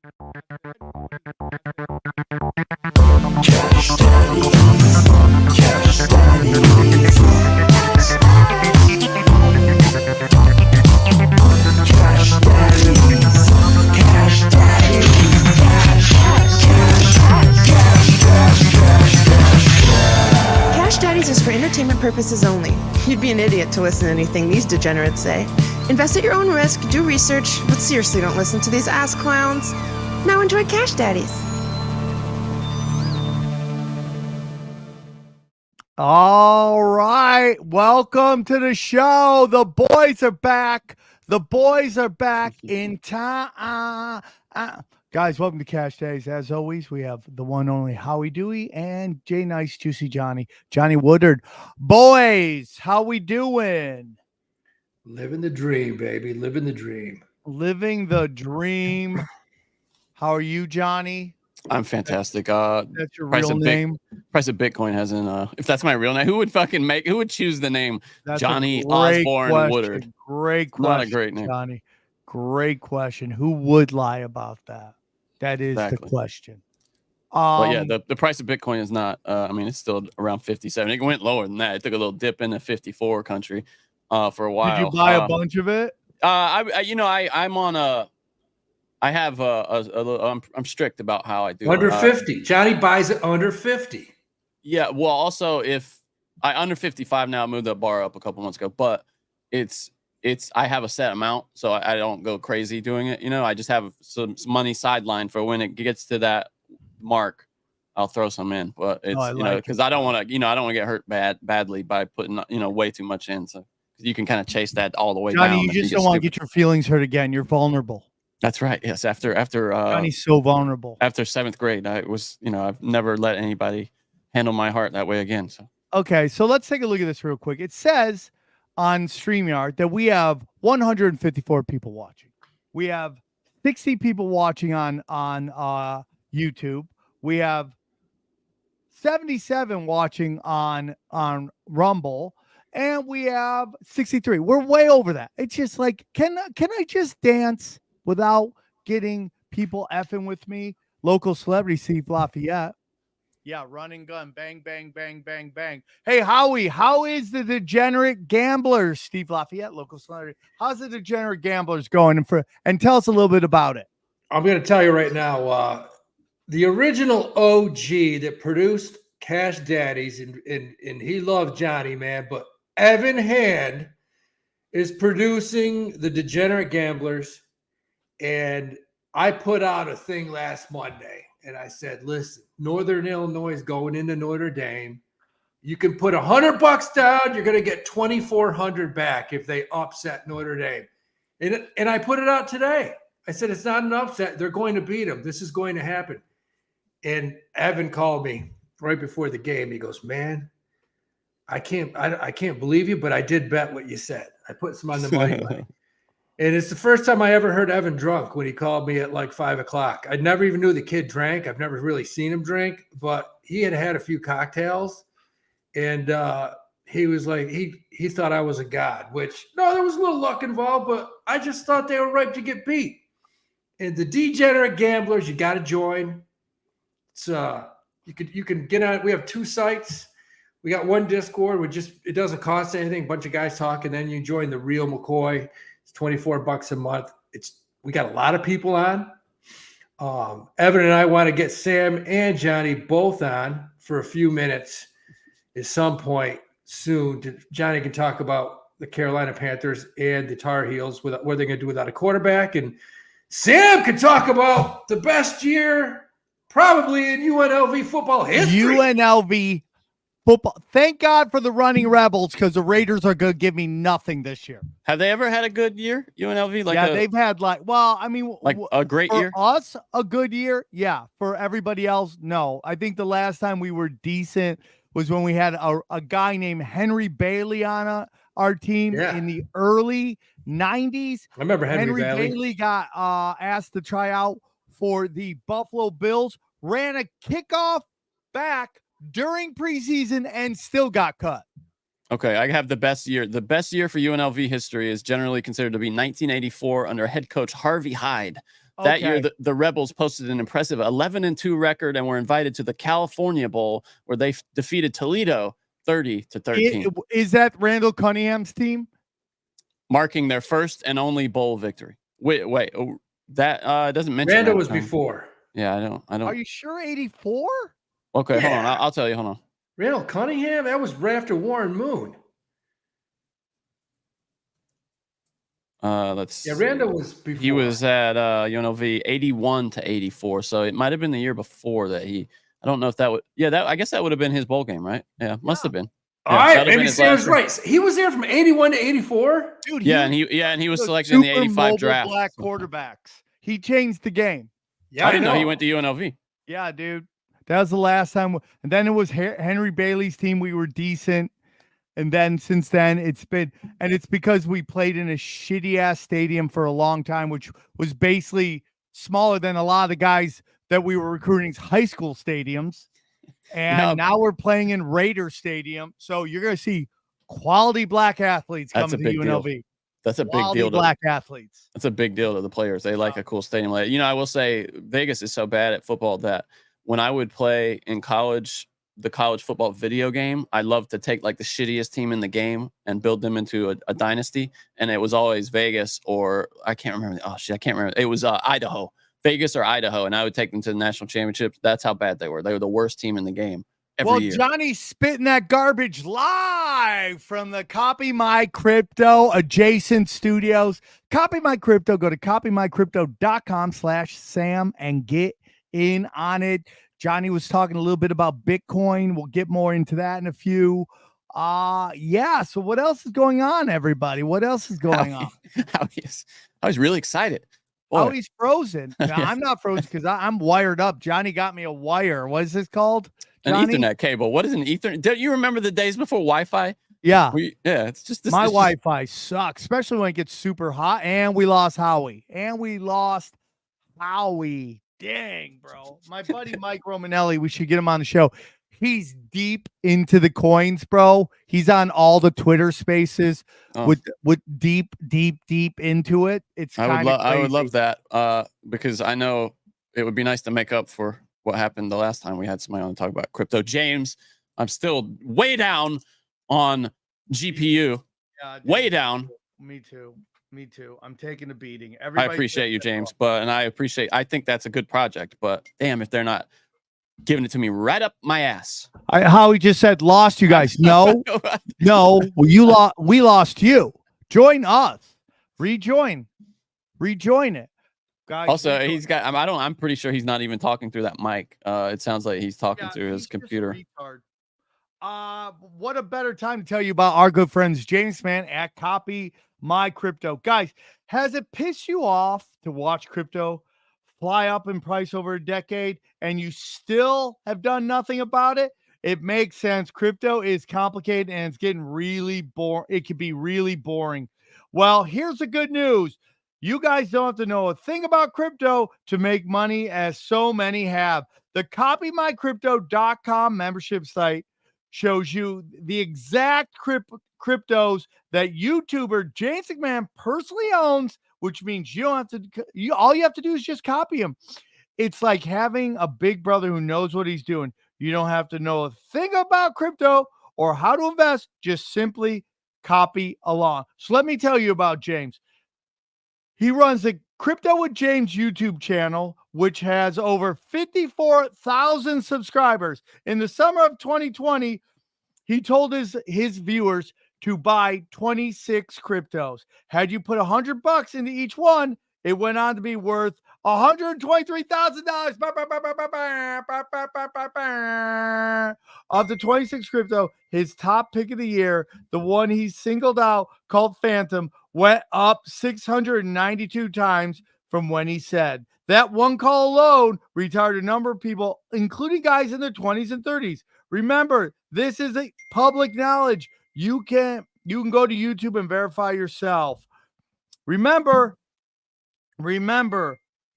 Cash Daddies, Cash Daddies, Cash Daddies, Cash Daddies, Cash Daddies is for entertainment purposes only. You'd be an idiot to listen to anything these degenerates say. Invest at your own risk, do research, but seriously don't listen to these ass clowns. Now enjoy Cash Daddies. All right, welcome to the show. The boys are back. The boys are back in time. Guys, welcome to Cash Days. As always, we have the one only Howie Dewey and J Nice Juicy Johnny Woodard. Boys, how we doing? Living the dream, baby. Living the dream. Living the dream. How are you, Johnny? I'm fantastic. That's your real name. Price of Bitcoin hasn't. If that's my real name, who would choose the name That's Johnny great Osborne question. Woodard? Great question. Not a great name, Johnny. Great question. Who would lie about that? That is exactly the question. But yeah, the price of Bitcoin is not. I mean, it's still around 57. It went lower than that. It took a little dip into 54 country for a while. Did you buy a bunch of it? I'm on a. I have I'm strict about how I do under 50. Johnny buys it under 50. Yeah, well, also if I under 55 now, I moved the bar up a couple months ago, but it's I have a set amount, so I don't go crazy doing it. I just have some money sidelined for when it gets to that mark, I'll throw some in. But it's because I don't want to I don't want to get hurt badly by putting way too much in. So you can kind of chase that all the way down. Johnny, you just don't want to get your feelings hurt again. You're vulnerable. That's right. Yes. After Johnny's so vulnerable. After 7th grade, I was, I've never let anybody handle my heart that way again. So okay, so let's take a look at this real quick. It says on StreamYard that we have 154 people watching. We have 60 people watching on YouTube. We have 77 watching on Rumble, and we have 63. We're way over that. It's just like, can I just dance without getting people effing with me? Local celebrity Steve Lafayette. Yeah, running gun, bang, bang, bang, bang, bang. Hey, Howie, how is the Degenerate Gamblers? Steve Lafayette, local celebrity. How's the Degenerate Gamblers going? And tell us a little bit about it. I'm going to tell you right now, the original OG that produced Cash Daddies, and he loved Johnny, man, but Evan Hand is producing the Degenerate Gamblers. And I put out a thing last Monday, and I said, listen, Northern Illinois is going into Notre Dame. You can put $100 down. You're going to get 2,400 back if they upset Notre Dame. And I put it out today. I said, it's not an upset. They're going to beat them. This is going to happen. And Evan called me right before the game. He goes, man, I can't believe you, but I did bet what you said. I put some on the money line. And it's the first time I ever heard Evan drunk when he called me at like 5 o'clock. I never even knew the kid drank. I've never really seen him drink, but he had a few cocktails, and he was like, he thought I was a god, which no, there was a little luck involved, but I just thought they were ripe to get beat. And the Degenerate Gamblers, you got to join. It's you can get on. We have 2 sites. We got one Discord, it doesn't cost anything. A bunch of guys talking. Then you join the Real McCoy. It's $24 a month. We got a lot of people on. Evan and I want to get Sam and Johnny both on for a few minutes at some point soon. Johnny can talk about the Carolina Panthers and the Tar Heels, what they're going to do without a quarterback. And Sam can talk about the best year probably in UNLV football history. UNLV football. Thank God for the running Rebels, because the Raiders are going to give me nothing this year. have they ever had a good year, UNLV? They've had a great year. For us, a good year. Yeah. For everybody else, no. I think the last time we were decent was when we had a guy named Henry Bailey on our team in the early 90s. I remember Henry Bailey got asked to try out for the Buffalo Bills, ran a kickoff back during preseason and still got cut. Okay, I have the best year. The best year for UNLV history is generally considered to be 1984 under head coach Harvey Hyde. That year, Okay. the Rebels posted an impressive 11-2 record and were invited to the California Bowl, where they defeated Toledo 30-13, Is that Randall Cunningham's team? marking their first and only bowl victory. Wait, that doesn't mention Randall that was time. before. Yeah, I don't. Are you sure 84? Okay, hold on. Yeah. I'll tell you. Hold on. Randall Cunningham? That was right after Warren Moon. Let's. Yeah, Randall was before. He was at UNLV 81-84, so it might have been the year before that he. I don't know if that would. Yeah, that I guess that would have been his bowl game, right? Yeah, must have been. All Yeah, right, that'd have been maybe his Sam's last right. He was there from 81 to 84. Dude, Yeah, and he was selected in the super 85 mobile draft. black quarterbacks. He changed the game. Yeah, I didn't know he went to UNLV. Yeah, dude. That was the last time. And then it was Henry Bailey's team. We were decent. And then since then, it's because we played in a shitty ass stadium for a long time, which was basically smaller than a lot of the guys that we were recruiting's high school stadiums. And now we're playing in Raider Stadium. So you're going to see quality black athletes That's coming a to big UNLV. deal. That's a big Quality deal. Black athletes. That's a big deal to the players. They like a cool stadium. Like, I will say Vegas is so bad at football that when I would play in college, the college football video game, I loved to take like the shittiest team in the game and build them into a dynasty. And it was always Vegas or I can't remember. Oh shit, I can't remember. It was Idaho, Vegas or Idaho. And I would take them to the national championships. That's how bad they were. They were the worst team in the game every year. Johnny's spitting that garbage live from the Copy My Crypto adjacent studios. Copy My Crypto. Go to copymycrypto.com/Sam and get in on it. Johnny was talking a little bit about Bitcoin. We'll get more into that in a few. Yeah. So what else is going on, everybody? What else is going on? I was really excited. Oh, he's frozen. No, I'm not frozen because I'm wired up. Johnny got me a wire. What is this called? Johnny? An Ethernet cable. What is an Ethernet? Do you remember the days before Wi-Fi? Yeah. It's just this. My it's Wi-Fi sucks, especially when it gets super hot. And we lost Howie. Dang, bro. My buddy Mike Romanelli, we should get him on the show. He's deep into the coins, bro. He's on all the Twitter spaces with deep into it. It's I would love that because I know it would be nice to make up for what happened the last time we had somebody on to talk about crypto. James, I'm still way down on GPU. Yeah, way down. Me too. I'm taking a beating. I appreciate you, James, I think that's a good project, but damn, if they're not giving it to me right up my ass. Howie just said lost you guys. No. Well, we lost you. Join us. Rejoin it. Guys, also, I'm pretty sure he's not even talking through that mic. It sounds like he's talking through his computer. What a better time to tell you about our good friends James Man at Copy My Crypto. Guys, has it pissed you off to watch crypto fly up in price over a decade and you still have done nothing about it? It makes sense. Crypto is complicated and it's getting really boring. It can be really boring. Well, here's the good news. You guys don't have to know a thing about crypto to make money, as so many have. The copymycrypto.com membership site shows you the exact cryptos that YouTuber James McMahon personally owns, which means you don't have to. All you have to do is just copy him. It's like having a big brother who knows what he's doing. You don't have to know a thing about crypto or how to invest. Just simply copy along. So let me tell you about James. He runs the Crypto with James YouTube channel, which has over 54,000 subscribers. In the summer of 2020, he told his viewers to buy 26 cryptos. Had you put $100 into each one, it went on to be worth $123,000. Of the 26 crypto, his top pick of the year, the one he singled out called Phantom, went up 692 times from when he said. That one call alone retired a number of people, including guys in their 20s and 30s. Remember, this is a public knowledge. You can go to YouTube and verify yourself. Remember,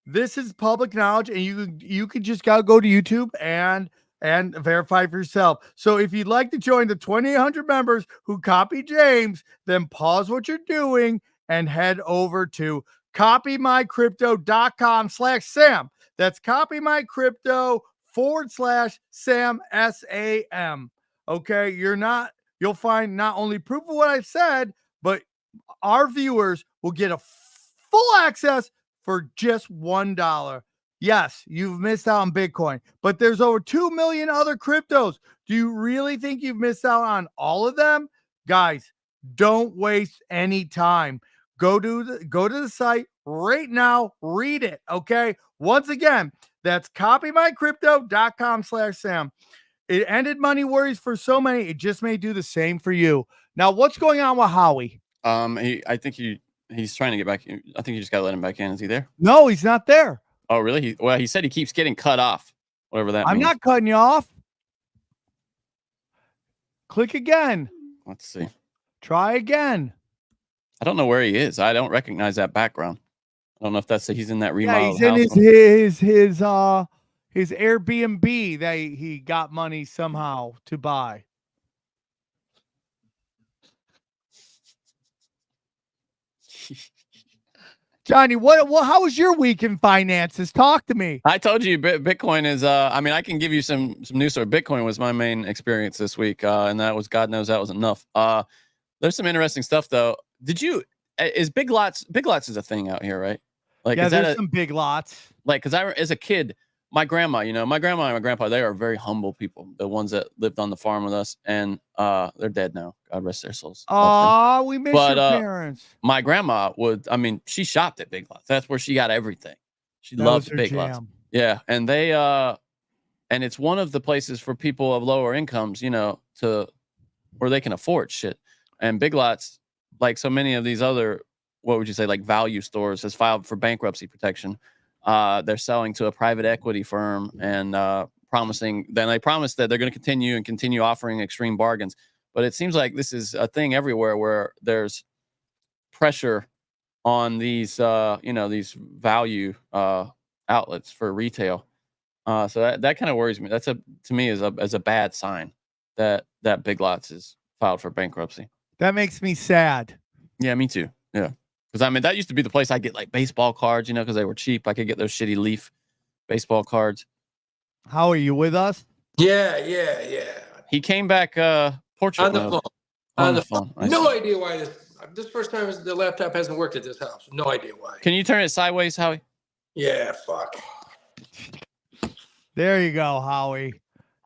this is public knowledge, and you could just gotta go to YouTube and verify for yourself. So if you'd like to join the 2,800 members who copy James, then pause what you're doing and head over to copymycrypto.com/Sam. That's copymycrypto/Sam SAM. Okay, you'll find not only proof of what I've said, but our viewers will get a full access for just $1. Yes, you've missed out on Bitcoin, but there's over 2 million other cryptos. Do you really think you've missed out on all of them? Guys, don't waste any time. Go to the site right now. Read it. Okay. Once again, that's copymycrypto.com/Sam. It ended money worries for so many. It just may do the same for you. Now, what's going on with Howie? I think he's trying to get back. I think you just got to let him back in. Is he there? No, he's not there. Oh, really? He said he keeps getting cut off. Whatever that I'm means. not cutting you off. Click again. Let's see. Try again. I don't know where he is. I don't recognize that background. I don't know if he's in that Yeah, remodeled he's in house. his Airbnb that he got money somehow to buy. Johnny, how was your week in finances? Talk to me. I told you Bitcoin is I can give you some news story. Bitcoin was my main experience this week, and that was, God knows that was enough. There's some interesting stuff though. Is big lots is a thing out here, right? Like, yeah, is that there's some big lots. Like, because as a kid, my grandma and my grandpa, they are very humble people. The ones that lived on the farm with us, and they're dead now. God rest their souls. Oh, we miss your parents. My grandma she shopped at Big Lots. That's where she got everything. She loved Big Lots. Yeah, and they and it's one of the places for people of lower incomes, to where they can afford shit. And Big Lots, like so many of these other, what would you say, like value stores, has filed for bankruptcy protection. They're selling to a private equity firm and they promise that they're going to continue offering extreme bargains. But it seems like this is a thing everywhere where there's pressure on these these value outlets for retail. So that kind of worries me. That's to me is a bad sign that Big Lots is filed for bankruptcy. That makes me sad. Yeah, me too. Yeah. Because that used to be the place I get like baseball cards, because they were cheap. I could get those shitty Leaf baseball cards. How are you with us? Yeah. He came back portrait on the mode. phone. On the phone. No idea why this first time the laptop hasn't worked at this house. No idea why. Can you turn it sideways, Howie? Yeah, fuck. There you go, Howie.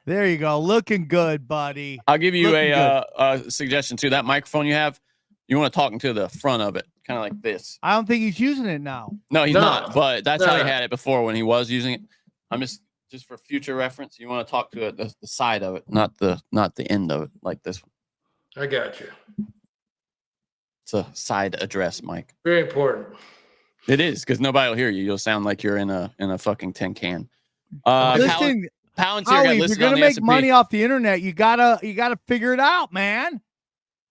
There you go. Looking good, buddy. I'll give you a suggestion too. That microphone you have, you want to talk into the front of it, kind of like this. I don't think he's using it now. No, he's not. But that's how he had it before when he was using it. I'm just for future reference. You want to talk to it the side of it, not the end of it, like this one. I got you. It's a side address mic. Very important. It is, because nobody will hear you. You'll sound like you're in a fucking tin can. Listen, Palantir Howie, got if you're listed gonna on the make S&P. money off the internet, you gotta figure it out, man.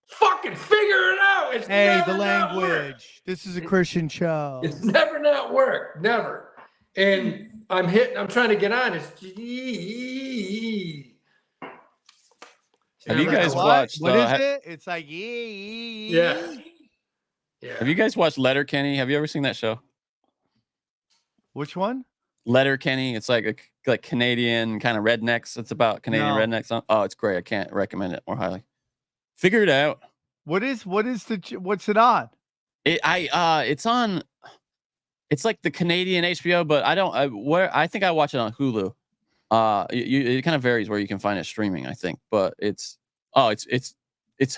Fucking figure it out. It's Hey, never the not work. language. This is a Christian show. It's never not work. Never. And I'm trying to get on. It's Have you guys What? watched? What is it? It's like Yeah. Have you guys watched Letterkenny? Have you ever seen that show? Which one? Letterkenny. It's like Canadian kind of rednecks. It's about Canadian No. rednecks. Oh, it's great. I can't recommend it more highly. Figure it out. What's it on? It's on. It's like the Canadian HBO, but I think I watch it on Hulu. It kind of varies where you can find it streaming, I think, but it's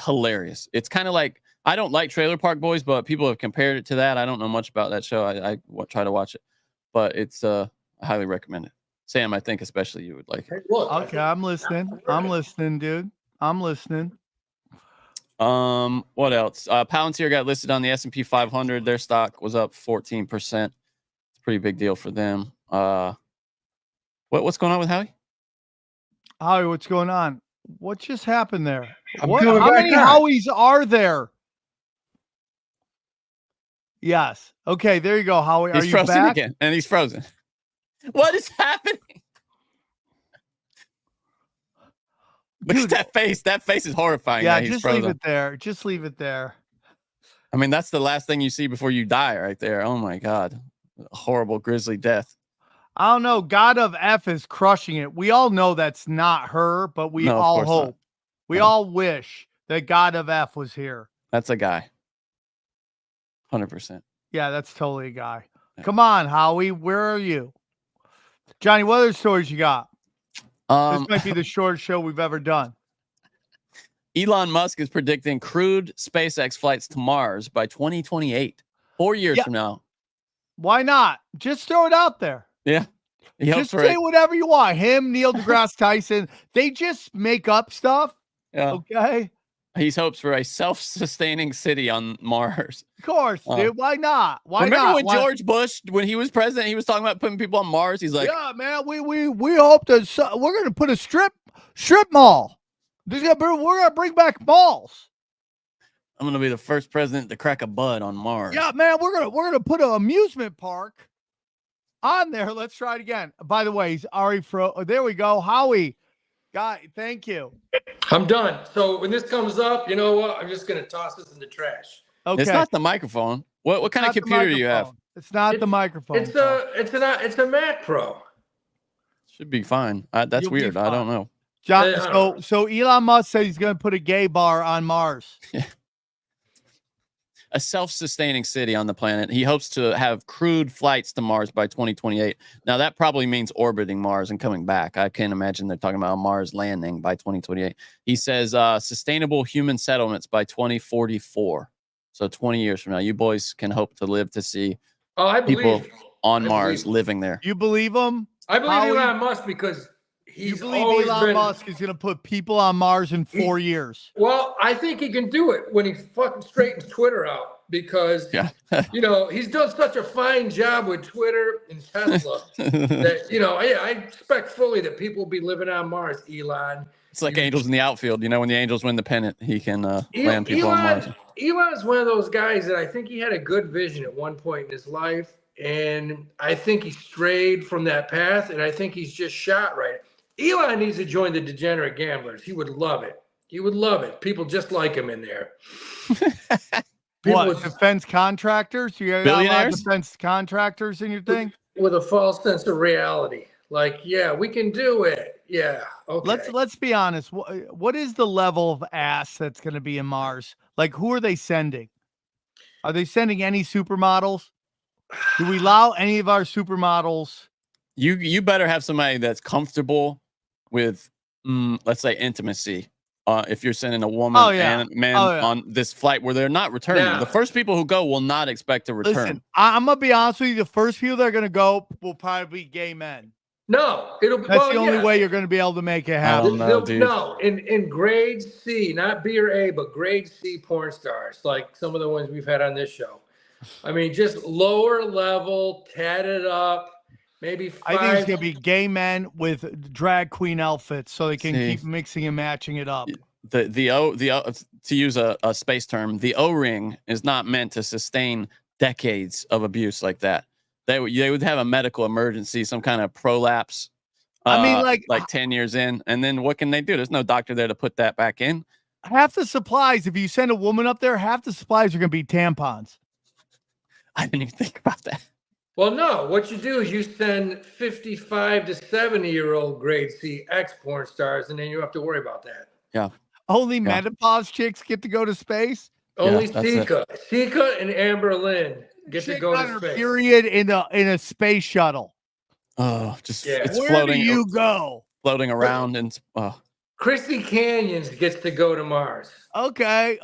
hilarious. It's kind of like, I don't like Trailer Park Boys, but people have compared it to that. I don't know much about that show. I try to watch it, but I highly recommend it. Sam, I think especially you would like it. Look, Okay, I'm listening. I'm listening, dude. I'm listening. What else? Palantir got listed on the S&P 500. Their stock was up 14%. It's a pretty big deal for them. What's going on with Howie? Howie, what's going on? What just happened there? I'm How coming back many on. Howies are there? Yes. Okay, there you go, Howie. Are He's you frozen back? again, and he's frozen. What is happening? Look Dude. at that face. That face is horrifying. Yeah, that he's just leave frozen. it there. Just leave it there. I mean, that's the last thing you see before you die right there. Oh my God. A horrible grisly death. I don't know. God of F is crushing it. We all know that's not her, but we No, of all course not. hope. We No. all wish that God of F was here. That's a guy. 100%. Yeah, that's totally a guy. Yeah. Come on, Howie. Where are you? Johnny, what other stories you got? This might be the shortest show we've ever done. Elon Musk is predicting crewed SpaceX flights to Mars by 2028. 4 years from now. Why not? Just throw it out there. Yeah. Just say whatever you want. Him, Neil deGrasse Tyson, they just make up stuff. Yeah. Okay. He hopes for a self-sustaining city on Mars. Of course, dude. Why not? Why Remember not? when George Bush, when he was president, he was talking about putting people on Mars? He's like, yeah, man, we hope that we're going to put a strip mall. We're going to bring back malls. I'm going to be the first president to crack a bud on Mars. Yeah, man, we're going to put an amusement park on there. Let's try it again. By the way, he's already there we go. Howie. Guy, thank you. I'm done. So when this comes up, you know what? I'm just going to toss this in the trash. Okay. It's not the microphone. What kind of computer do you have? It's not the microphone. It's a Mac Pro. Should be fine. That's You'll be weird. I don't know. John, so Elon Musk said he's going to put a gay bar on Mars. A self-sustaining city on the planet. He hopes to have crewed flights to Mars by 2028. Now, that probably means orbiting Mars and coming back. I can't imagine they're talking about a Mars landing by 2028. He says sustainable human settlements by 2044. So 20 years from now, you boys can hope to live to see people on Mars living there. You believe him? I believe Elon Musk because he's always Elon Musk is going to put people on Mars in 4 years. Well, I think he can do it when he fucking straightens Twitter out because, you know, he's done such a fine job with Twitter and Tesla that, you know, I expect fully that people will be living on Mars, Elon. It's like Angels in the outfield. You know, when the Angels win the pennant, he can land people on Mars. Elon's one of those guys that I think he had a good vision at one point in his life. And I think he strayed from that path. And I think he's just shot right. Elon needs to join the Degenerate Gamblers. He would love it. He would love it. People just like him in there. Defense contractors? You got a lot of defense contractors in your thing? With a false sense of reality. Like, yeah, we can do it. Yeah. Okay. Let's be honest. What is the level of ass that's going to be in Mars? Like, who are they sending? Are they sending any supermodels? Do we allow any of our supermodels? You better have somebody that's comfortable with, let's say, intimacy. If you're sending a woman and man on this flight where they're not returning, the first people who go will not expect to return. Listen, I'm gonna be honest with you. The first people that are gonna go will probably be gay men. No, it'll be. That's the only way you're gonna be able to make it happen. No, in grade C, not B or A, but grade C porn stars, like some of the ones we've had on this show. I mean, just lower level, tatted up. Maybe 5. I think it's gonna be gay men with drag queen outfits, so they can keep mixing and matching it up. To use a space term, the O-ring is not meant to sustain decades of abuse like that. They would have a medical emergency, some kind of prolapse. I mean, like 10 years in, and then what can they do? There's no doctor there to put that back in. Half the supplies, if you send a woman up there, half the supplies are gonna be tampons. I didn't even think about that. Well, no. What you do is you send 55 to 70-year-old grade C ex-porn stars, and then you don't have to worry about that. Yeah. Only menopause chicks get to go to space? Only Sika and Amber Lynn get to go to space. Period in a space shuttle. Oh, just it's where floating. Do you go? Floating around and Christy Canyons gets to go to Mars. Okay.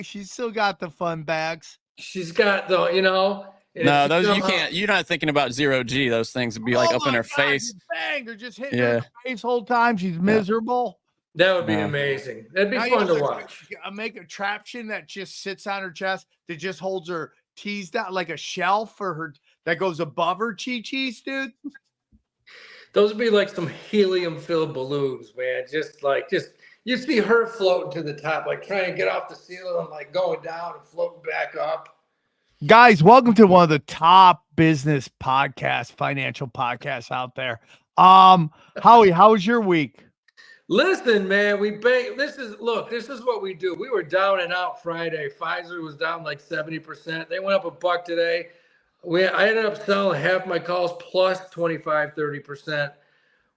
She's still got the fun bags. She's got the, you know. No, those you can't. You're not thinking about 0G. Those things would be like up in her face. Bang! They're just hitting her face the whole time. She's miserable. That would be amazing. That'd be fun to watch. Make a traption that just sits on her chest that just holds her tees down like a shelf for her that goes above her chi-chis, dude. Those would be like some helium-filled balloons, man. Just you see her floating to the top, like trying to get off the ceiling and like going down and floating back up. Guys, welcome to one of the top business podcasts, financial podcasts out there. Howie, how was your week? Listen, man, we bank. This is what we do. We were down and out Friday. Pfizer was down like 70%. They went up $1 today. I ended up selling half my calls plus 25, 30%.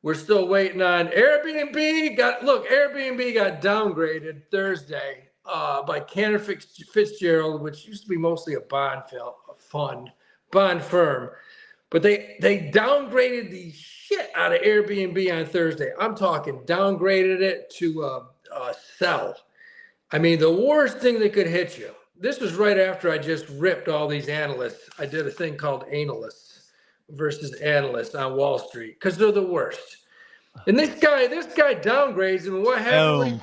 We're still waiting on Airbnb. Airbnb got downgraded Thursday by Cantor Fitzgerald, which used to be mostly a bond firm. But they downgraded the shit out of Airbnb on Thursday. I'm talking downgraded it to sell. I mean, the worst thing that could hit you. This was right after I just ripped all these analysts. I did a thing called Analysts versus Analysts on Wall Street because they're the worst. And this guy downgrades him. And what happened?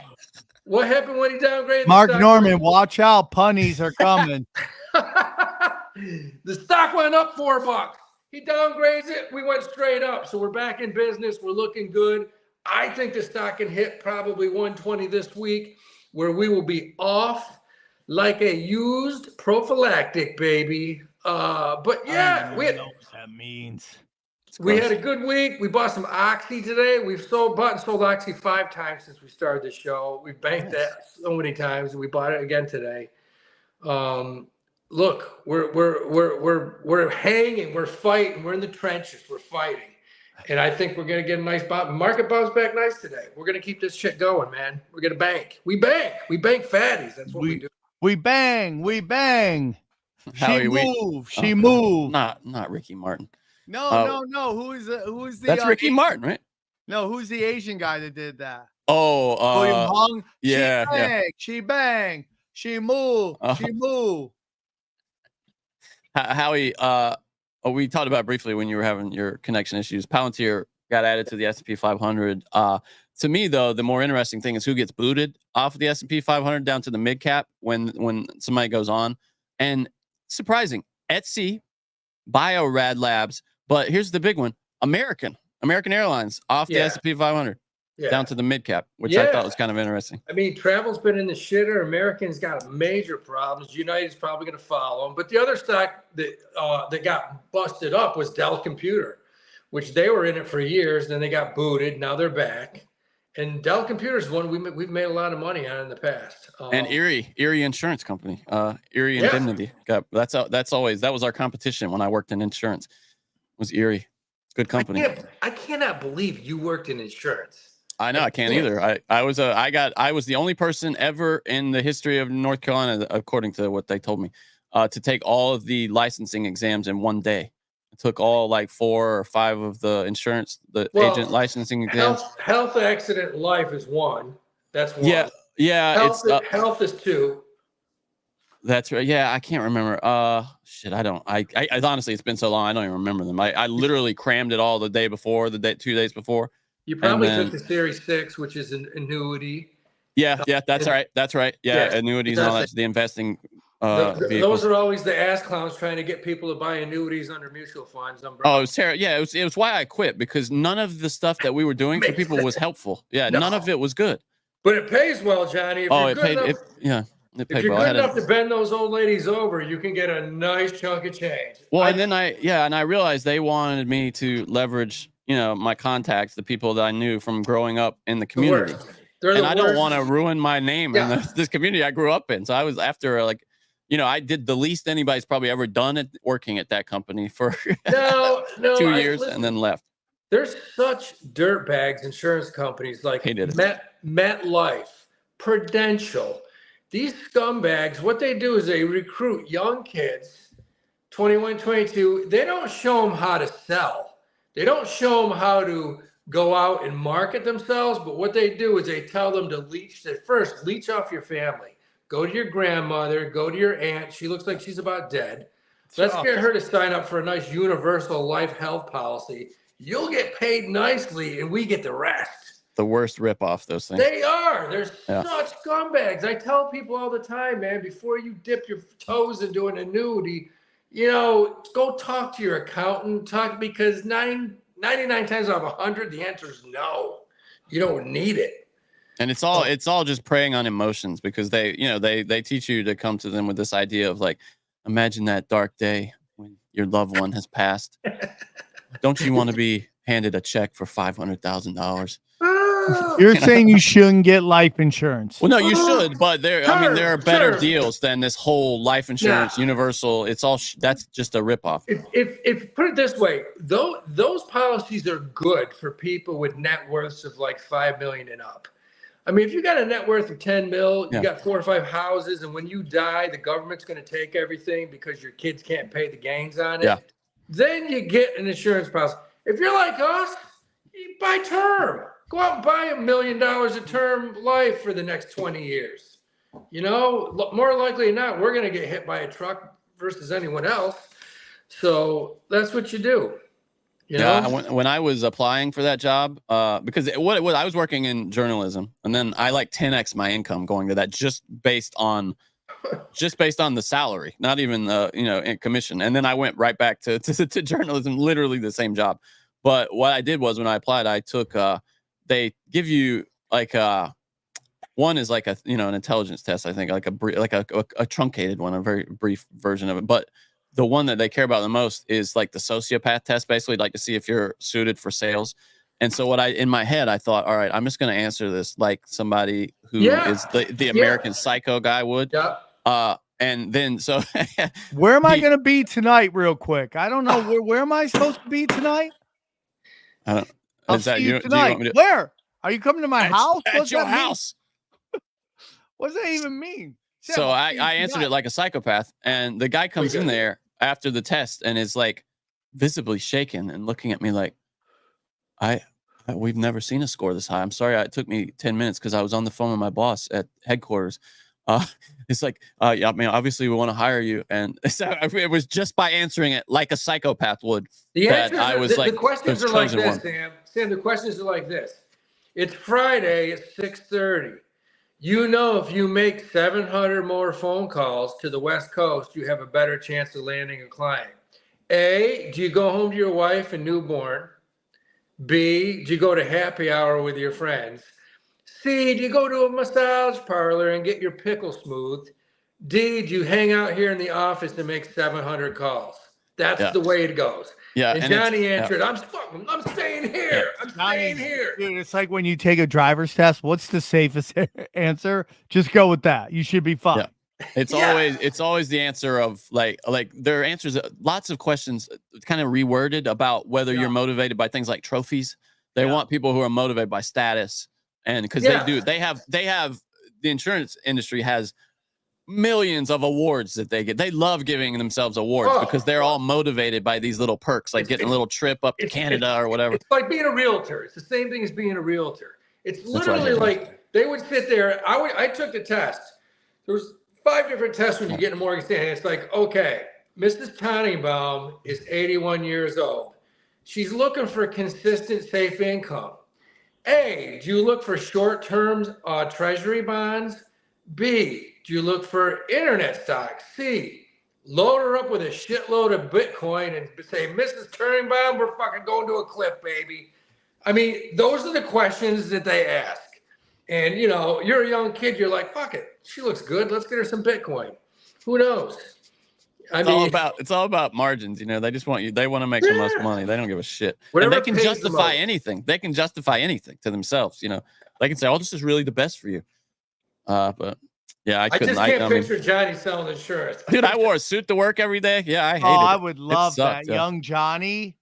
What happened when he downgraded? Mark Norman, watch out. Punnies are coming. The stock went up $4. He downgrades it. We went straight up. So we're back in business. We're looking good. I think the stock can hit probably 120 this week, where we will be off like a used prophylactic, baby. But yeah, we know what that means. We had a good week. We bought some Oxy today. We've bought and sold Oxy 5 times since we started the show. We banked that so many times, and we bought it again today. Look, we're hanging, we're fighting, we're in the trenches, we're fighting, and I think we're gonna get a nice market bounce back nice today. We're gonna keep this shit going, man. We're gonna bank. We bank fatties. That's what we do. We bang. Howie, She moved. Not Ricky Martin. No. Who's the? That's Ricky Martin, right? No, who's the Asian guy that did that? Oh, William Hung. Yeah, She bang. She moved. She moved. Howie, we talked about briefly when you were having your connection issues. Palantir got added to the S&P 500. To me, though, the more interesting thing is who gets booted off of the S&P 500 down to the mid cap when somebody goes on. And surprising, Etsy, Biorad Labs, but here's the big one: American Airlines off the S&P 500 down to the mid cap, which I thought was kind of interesting. I mean, travel's been in the shitter. American's got major problems. United's probably going to follow them. But the other stock that got busted up was Dell Computer, which they were in it for years. Then they got booted. Now they're back. And Dell Computer is one we've made a lot of money on in the past. And Erie Insurance Company, Erie Indemnity. That was our competition when I worked in insurance. Was Erie? Good company. I cannot believe you worked in insurance. I know, I can't either. I was the only person ever in the history of North Carolina, according to what they told me, to take all of the licensing exams in one day. I took all like 4 or 5 of the agent licensing exams. Health, accident, life is one. That's one. Yeah. Health is 2. That's right. Yeah, I can't remember. I honestly, it's been so long, I don't even remember them. I literally crammed it all the day before, 2 days before. You probably took the Series 6, which is an annuity. Yeah, that's right. That's right. Yeah, annuities and all that. The investing. Those are always the ass clowns trying to get people to buy annuities under mutual funds. It was terrible. Yeah, it was why I quit, because none of the stuff that we were doing for people was helpful. Yeah, none of it was good. But it pays well, Johnny. If you're good enough to bend those old ladies over, you can get a nice chunk of change. Well, and then I realized they wanted me to leverage, my contacts, the people that I knew from growing up in the community. And I don't want to ruin my name in this community I grew up in. So I was after I did the least anybody's probably ever done working at that company for 2 years and then left. There's such dirtbags insurance companies like MetLife, Prudential. These scumbags, what they do is they recruit young kids, 21, 22. They don't show them how to sell. They don't show them how to go out and market themselves. But what they do is they tell them to leech off your family. Go to your grandmother, go to your aunt. She looks like she's about dead. Let's get her to sign up for a nice universal life health policy. You'll get paid nicely and we get the rest. The worst ripoff, those things. They are. They're such scumbags. I tell people all the time, man, before you dip your toes into an annuity, go talk to your accountant. Because 99 times out of 100, the answer is no. You don't need it. And it's all just preying on emotions, because they teach you to come to them with this idea of like, imagine that dark day when your loved one has passed. Don't you want to be handed a check for $500,000? You're saying you shouldn't get life insurance. Well, no, you should, but there are better Term. deals than this whole life insurance, universal. It's all that's just a ripoff. If put it this way, those policies are good for people with net worths of like 5 million and up. I mean, if you got a net worth of 10 mil, you got 4 or 5 houses, and when you die, the government's going to take everything because your kids can't pay the gains on it. Yeah. Then you get an insurance policy. If you're like us, you buy term. Go out and buy $1 million of term life for the next 20 years. You know, more likely than not, we're going to get hit by a truck versus anyone else. So that's what you do. You know? When I was applying for that job, because I was working in journalism, and then I like 10x my income going to that just based on the salary, not even in commission. And then I went right back to journalism, literally the same job. But what I did was when I applied, I took they give you like one is like an intelligence test, I think, like a truncated one, a very brief version of it. But the one that they care about the most is like the sociopath test, basically, like to see if you're suited for sales. And so in my head, I thought, all right, I'm just going to answer this like somebody who is the American Psycho guy would. Yeah. And then so where am I going to be tonight? Real quick. I don't know. Where am I supposed to be tonight? I don't. I'll see you tonight. Where are you coming to my house? At your house. What does that even mean? Sam, so I answered it like a psychopath, and the guy comes in there after the test and is like visibly shaken and looking at me like, we've never seen a score this high. I'm sorry, it took me 10 minutes because I was on the phone with my boss at headquarters. It's like, yeah, I mean, obviously we want to hire you, and so it was just by answering it like a psychopath would. The questions are like this, Sam. Sam, the questions are like this. It's Friday at 6:30. You know, if you make 700 more phone calls to the West Coast, you have a better chance of landing a client. A, do you go home to your wife and newborn? B, do you go to happy hour with your friends? C, do you go to a massage parlor and get your pickle smoothed? D, do you hang out here in the office and make 700 calls? That's the way it goes. Yeah, and Johnny answered, I'm staying here. I'm staying here. Dude, it's like when you take a driver's test. What's the safest answer? Just go with that. You should be fine. Yeah. It's always the answer of like their answers. Lots of questions kind of reworded about whether you're motivated by things like trophies. They want people who are motivated by status, and because they have the insurance industry has millions of awards that they get. They love giving themselves awards because they're all motivated by these little perks, like getting a little trip up to Canada or whatever. It's like being a realtor. It's the same thing as being a realtor. It's literally like they would sit there. I took the test. There was 5 different tests when you get in Morgan Stanley. It's like, okay, Mrs. Tannenbaum is 81 years old. She's looking for consistent, safe income. A, do you look for short-term treasury bonds? B, do you look for internet stocks? C, load her up with a shitload of Bitcoin and say, Mrs. Turningbaum, we're fucking going to a cliff, baby. I mean, those are the questions that they ask. And, you know, you're a young kid. You're like, fuck it. She looks good. Let's get her some Bitcoin. Who knows? It's all about margins. You know, they just want you. They want to make the most money. They don't give a shit. And they can justify anything. They can justify anything to themselves. You know, they can say, "Oh, this is really the best for you." But yeah, I couldn't. I just can't picture Johnny selling insurance. Dude, I wore a suit to work every day. Yeah, I hated it. I would love that. Young Johnny.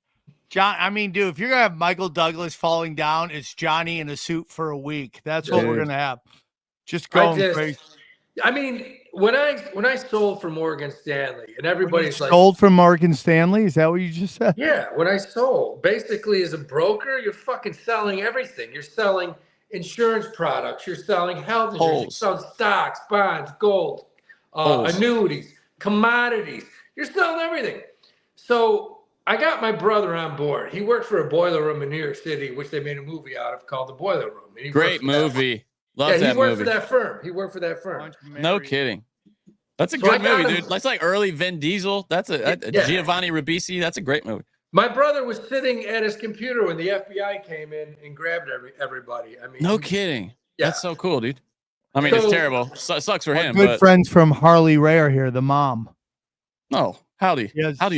I mean, dude, if you're gonna have Michael Douglas falling down, it's Johnny in a suit for a week. That's what we're gonna have. Just going crazy. I mean, when I sold for Morgan Stanley, and everybody's like, sold from Morgan Stanley? Is that what you just said? Yeah, when I sold, basically as a broker, you're fucking selling everything. You're selling insurance products. You're selling health insurance. You're selling stocks, bonds, gold, annuities, commodities. You're selling everything. So I got my brother on board. He worked for a boiler room in New York City, which they made a movie out of called The Boiler Room. And great movie. Love that movie. He worked for that firm. He worked for that firm. No kidding. That's a good movie, dude. That's like early Vin Diesel. That's a Giovanni Ribisi. That's a great movie. My brother was sitting at his computer when the FBI came in and grabbed everybody. I mean, no kidding. Yeah. That's so cool, dude. I mean, it's terrible. Sucks for him. Good friends from Harley Ray are here. The mom. No. Howdy,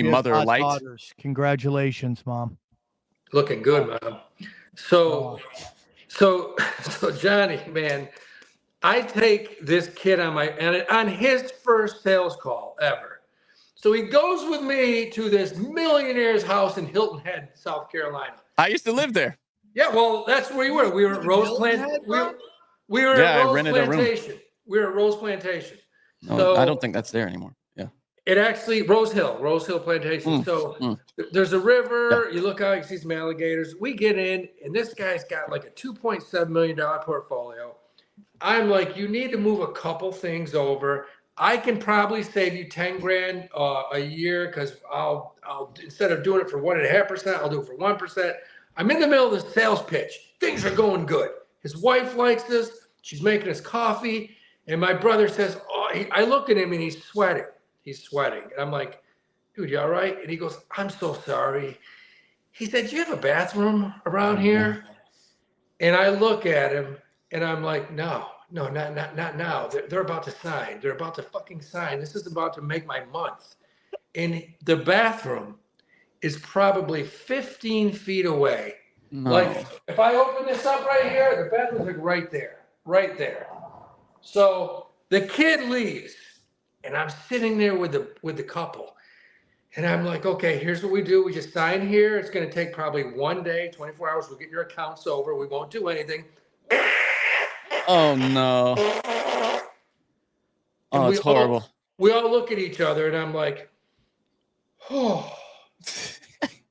mother light. Daughters. Congratulations, Mom. Looking good, Mom. So So Johnny, man, I take this kid on his first sales call ever. So he goes with me to this millionaire's house in Hilton Head, South Carolina. I used to live there. Yeah, well, that's where you were. We were at Rose Plantation. We were Yeah, at I Rose rented a room. Plantation. We were at Rose Plantation. No, So I don't think that's there anymore. Yeah. it actually Rose Hill Plantation. There's a river. You look out, you see some alligators. We get in, and this guy's got like a $2.7 million portfolio. I'm like, you need to move a couple things over. I can probably save you 10 grand a year because I'll instead of doing it for 1.5%, I'll do it for 1%. I'm in the middle of the sales pitch. Things are going good. His wife likes this. She's making us coffee. And my brother says, I look at him and he's sweating. He's sweating. And I'm like, dude, you all right? And he goes, I'm so sorry. He said, do you have a bathroom around here? And I look at him and I'm like, no, not now. They're about to sign. They're about to fucking sign. This is about to make my month. And the bathroom is probably 15 feet away. No. Like if I open this up right here, the bathroom's like right there. So the kid leaves and I'm sitting there with the couple. And I'm like, okay, here's what we do. We just sign here. It's going to take probably 1 day, 24 hours. We'll get your accounts over. We won't do anything. Oh no. Oh, it's horrible. We all look at each other and I'm like, oh.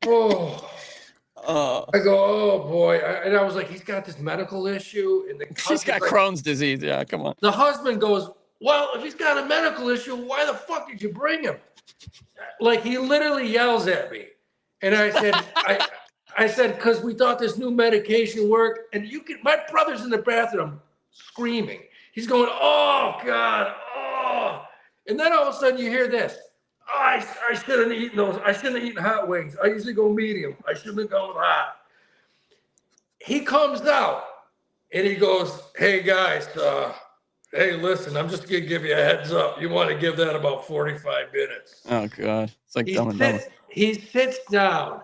I go, oh boy. And I was like, he's got this medical issue. And She's got Crohn's disease. Yeah, come on. The husband goes, well, if he's got a medical issue, why the fuck did you bring him? Like he literally yells at me. And I said, I said, because we thought this new medication worked. And my brother's in the bathroom screaming. He's going, oh God, oh. And then all of a sudden you hear this. Oh, I shouldn't have eaten those. I shouldn't have eaten hot wings. I usually go medium. I shouldn't have gone hot. He comes out and he goes, hey guys, hey, listen, I'm just going to give you a heads up. You want to give that about 45 minutes. Oh, God. It's like Dumb and Dumber. He sits down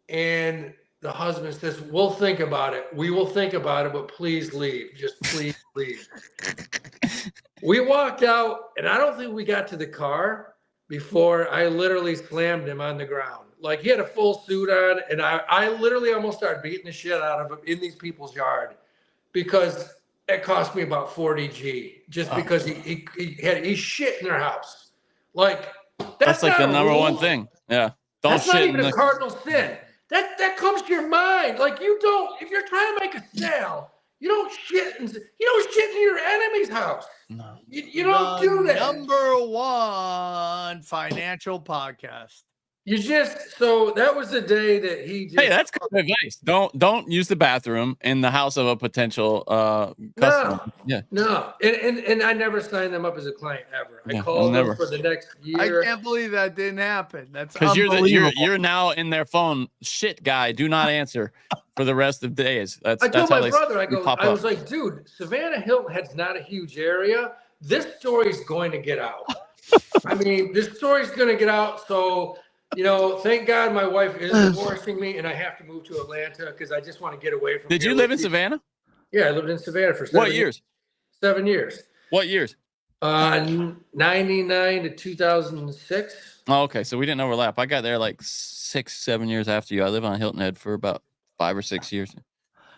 and the husband says, we'll think about it. We will think about it, but please leave. Just please leave. We walked out and I don't think we got to the car before I literally slammed him on the ground. Like he had a full suit on and I literally almost started beating the shit out of him in these people's yard because it cost me about 40 G just because he shit in their house. Like that's like the number one thing. Yeah. Don't that's shit not even in a cardinal sin. That comes to your mind. Like you don't, if you're trying to make a sale, you don't shit in your enemy's house. No. You don't do that. Number one financial podcast. So that was the day that he just. Hey, that's good advice. Don't use the bathroom in the house of a potential customer. No. And I never signed them up as a client ever. I called them for the next year. I can't believe that didn't happen. That's because unbelievable. you're now in their phone. Shit, guy, do not answer for the rest of the days. I told my brother, I was like, dude, Savannah Hilton Head's not a huge area. This story's going to get out. I mean, this story's going to get out. So, thank God my wife is divorcing me and I have to move to Atlanta because I just want to get away from. Did you live in Savannah? Yeah, I lived in Savannah for 7 years. 7 years. What years? 99 to 2006. Oh, okay. So we didn't overlap. I got there like 6-7 years after you. I lived on Hilton Head for about 5 or 6 years.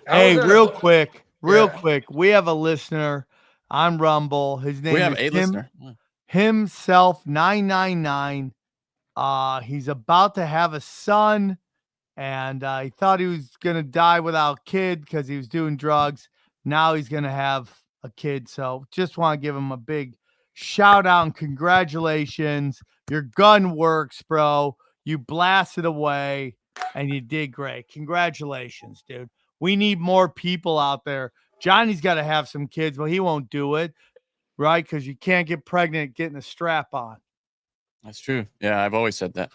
Hey, real quick. We have a listener on Rumble. His name is listener. Himself 999. He's about to have a son, and he thought he was gonna die without a kid because he was doing drugs. Now he's gonna have a kid. So just want to give him a big shout out and congratulations. Your gun works, bro. You blasted away and you did great. Congratulations, dude. We need more people out there. Johnny's got to have some kids, but he won't do it, right? Because you can't get pregnant getting a strap on. That's true. Yeah, I've always said that.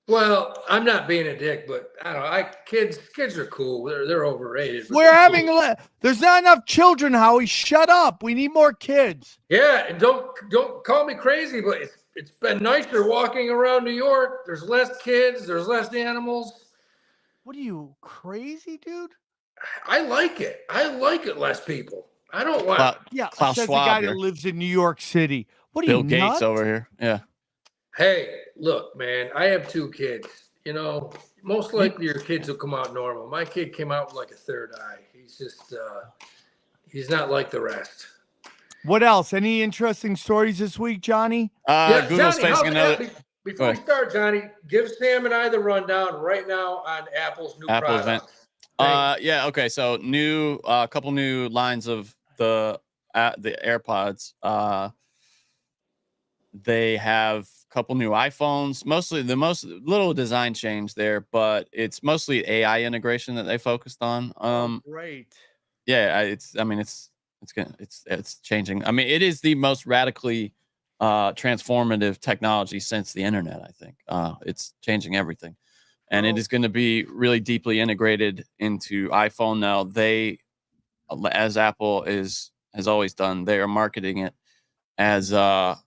Well, I'm not being a dick, but I don't know. Kids are cool. They're overrated. We're having there's not enough children, Howie. Shut up. We need more kids. Yeah, and don't call me crazy, but it's been nicer walking around New York. There's less kids. There's less animals. What are you, crazy, dude? I like it. I like it less people. I don't want. Yeah, Klaus says Schwab the guy here. that lives in New York City. What are Bill you, Gates nuts? over here. Yeah. Hey, look, man, I have 2 kids. You know, most likely your kids will come out normal. My kid came out with like a third eye. He's just, he's not like the rest. What else? Any interesting stories this week, Johnny? Yeah, Google's Johnny, facing another. before we start, Johnny, give Sam and I the rundown right now on Apple's new Apple's event. products. Yeah. Okay. So new, couple new lines of the AirPods. They have a couple new iPhones. Mostly the most little design change there, but it's mostly AI integration that they focused on. Great. Yeah. It's changing. I mean, it is the most radically transformative technology since the internet. I think it's changing everything, and it is going to be really deeply integrated into iPhone now. They, as Apple has always done, they are marketing it as the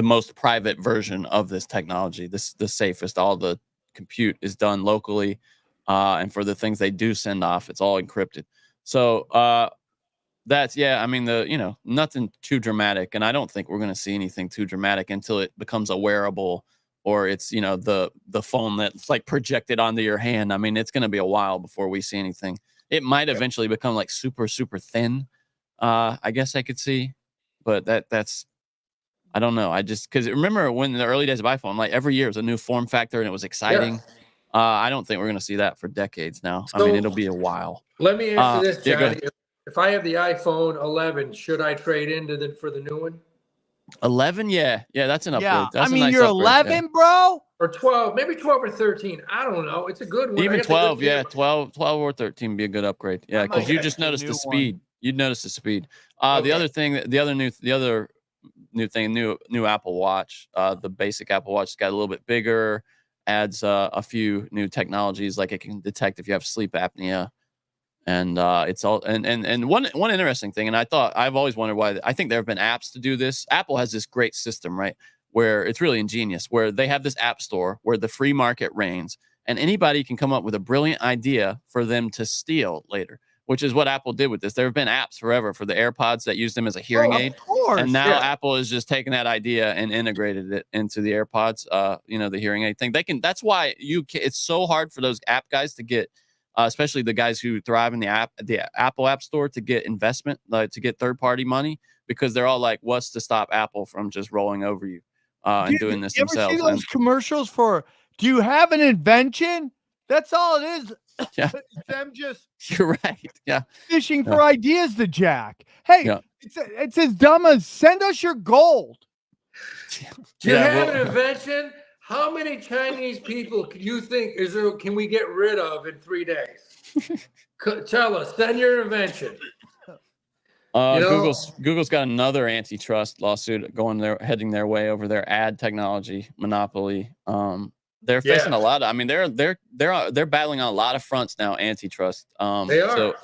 most private version of this technology. The safest. All the compute is done locally, and for the things they do send off, it's all encrypted. So that's, yeah, I mean, nothing too dramatic, and I don't think we're going to see anything too dramatic until it becomes a wearable, or it's the phone that's like projected onto your hand. I mean, it's going to be a while before we see anything. It might eventually become like super thin. I guess I could see, but that's I don't know. I just, because remember when in the early days of iPhone, like every year was a new form factor and it was exciting. I don't think we're going to see that for decades now. I mean, it'll be a while. Let me answer this, Johnny. Yeah, if I have the iPhone 11, should I trade into for the new one? 11, yeah, that's an upgrade. Yeah, That's I mean, a nice you're upgrade, 11, bro. Or 12, maybe 12 or 13. I don't know. It's a good one. Even 12, yeah, 12 or 13 would be a good upgrade. Yeah, because you just noticed the speed. You'd notice the speed. The other thing, the other new thing, new Apple Watch. The basic Apple Watch has got a little bit bigger. Adds a few new technologies, like it can detect if you have sleep apnea. And it's all and one interesting thing, and I've always wondered why. I think there have been apps to do this. Apple has this great system, right, where it's really ingenious, where they have this app store where the free market reigns, and anybody can come up with a brilliant idea for them to steal later, which is what Apple did with this. There have been apps forever for the AirPods that used them as a hearing aid, and now Apple is just taking that idea and integrated it into the AirPods. The hearing aid thing. That's why it's so hard for those app guys to get. Especially the guys who thrive in the Apple App Store, to get investment, to get third-party money, because they're all like, "What's to stop Apple from just rolling over you and doing this themselves?" You ever see those commercials for? Do you have an invention? That's all it is. Yeah, them just. You're right. Yeah, fishing for ideas to jack. Hey, it's as dumb as send us your gold. Do you have an invention? How many Chinese people do you think can we get rid of in 3 days? Tell us, send your invention. Google's got another antitrust lawsuit heading their way over their ad technology monopoly. They're facing a lot of, I mean, they're battling on a lot of fronts now, antitrust. They are. So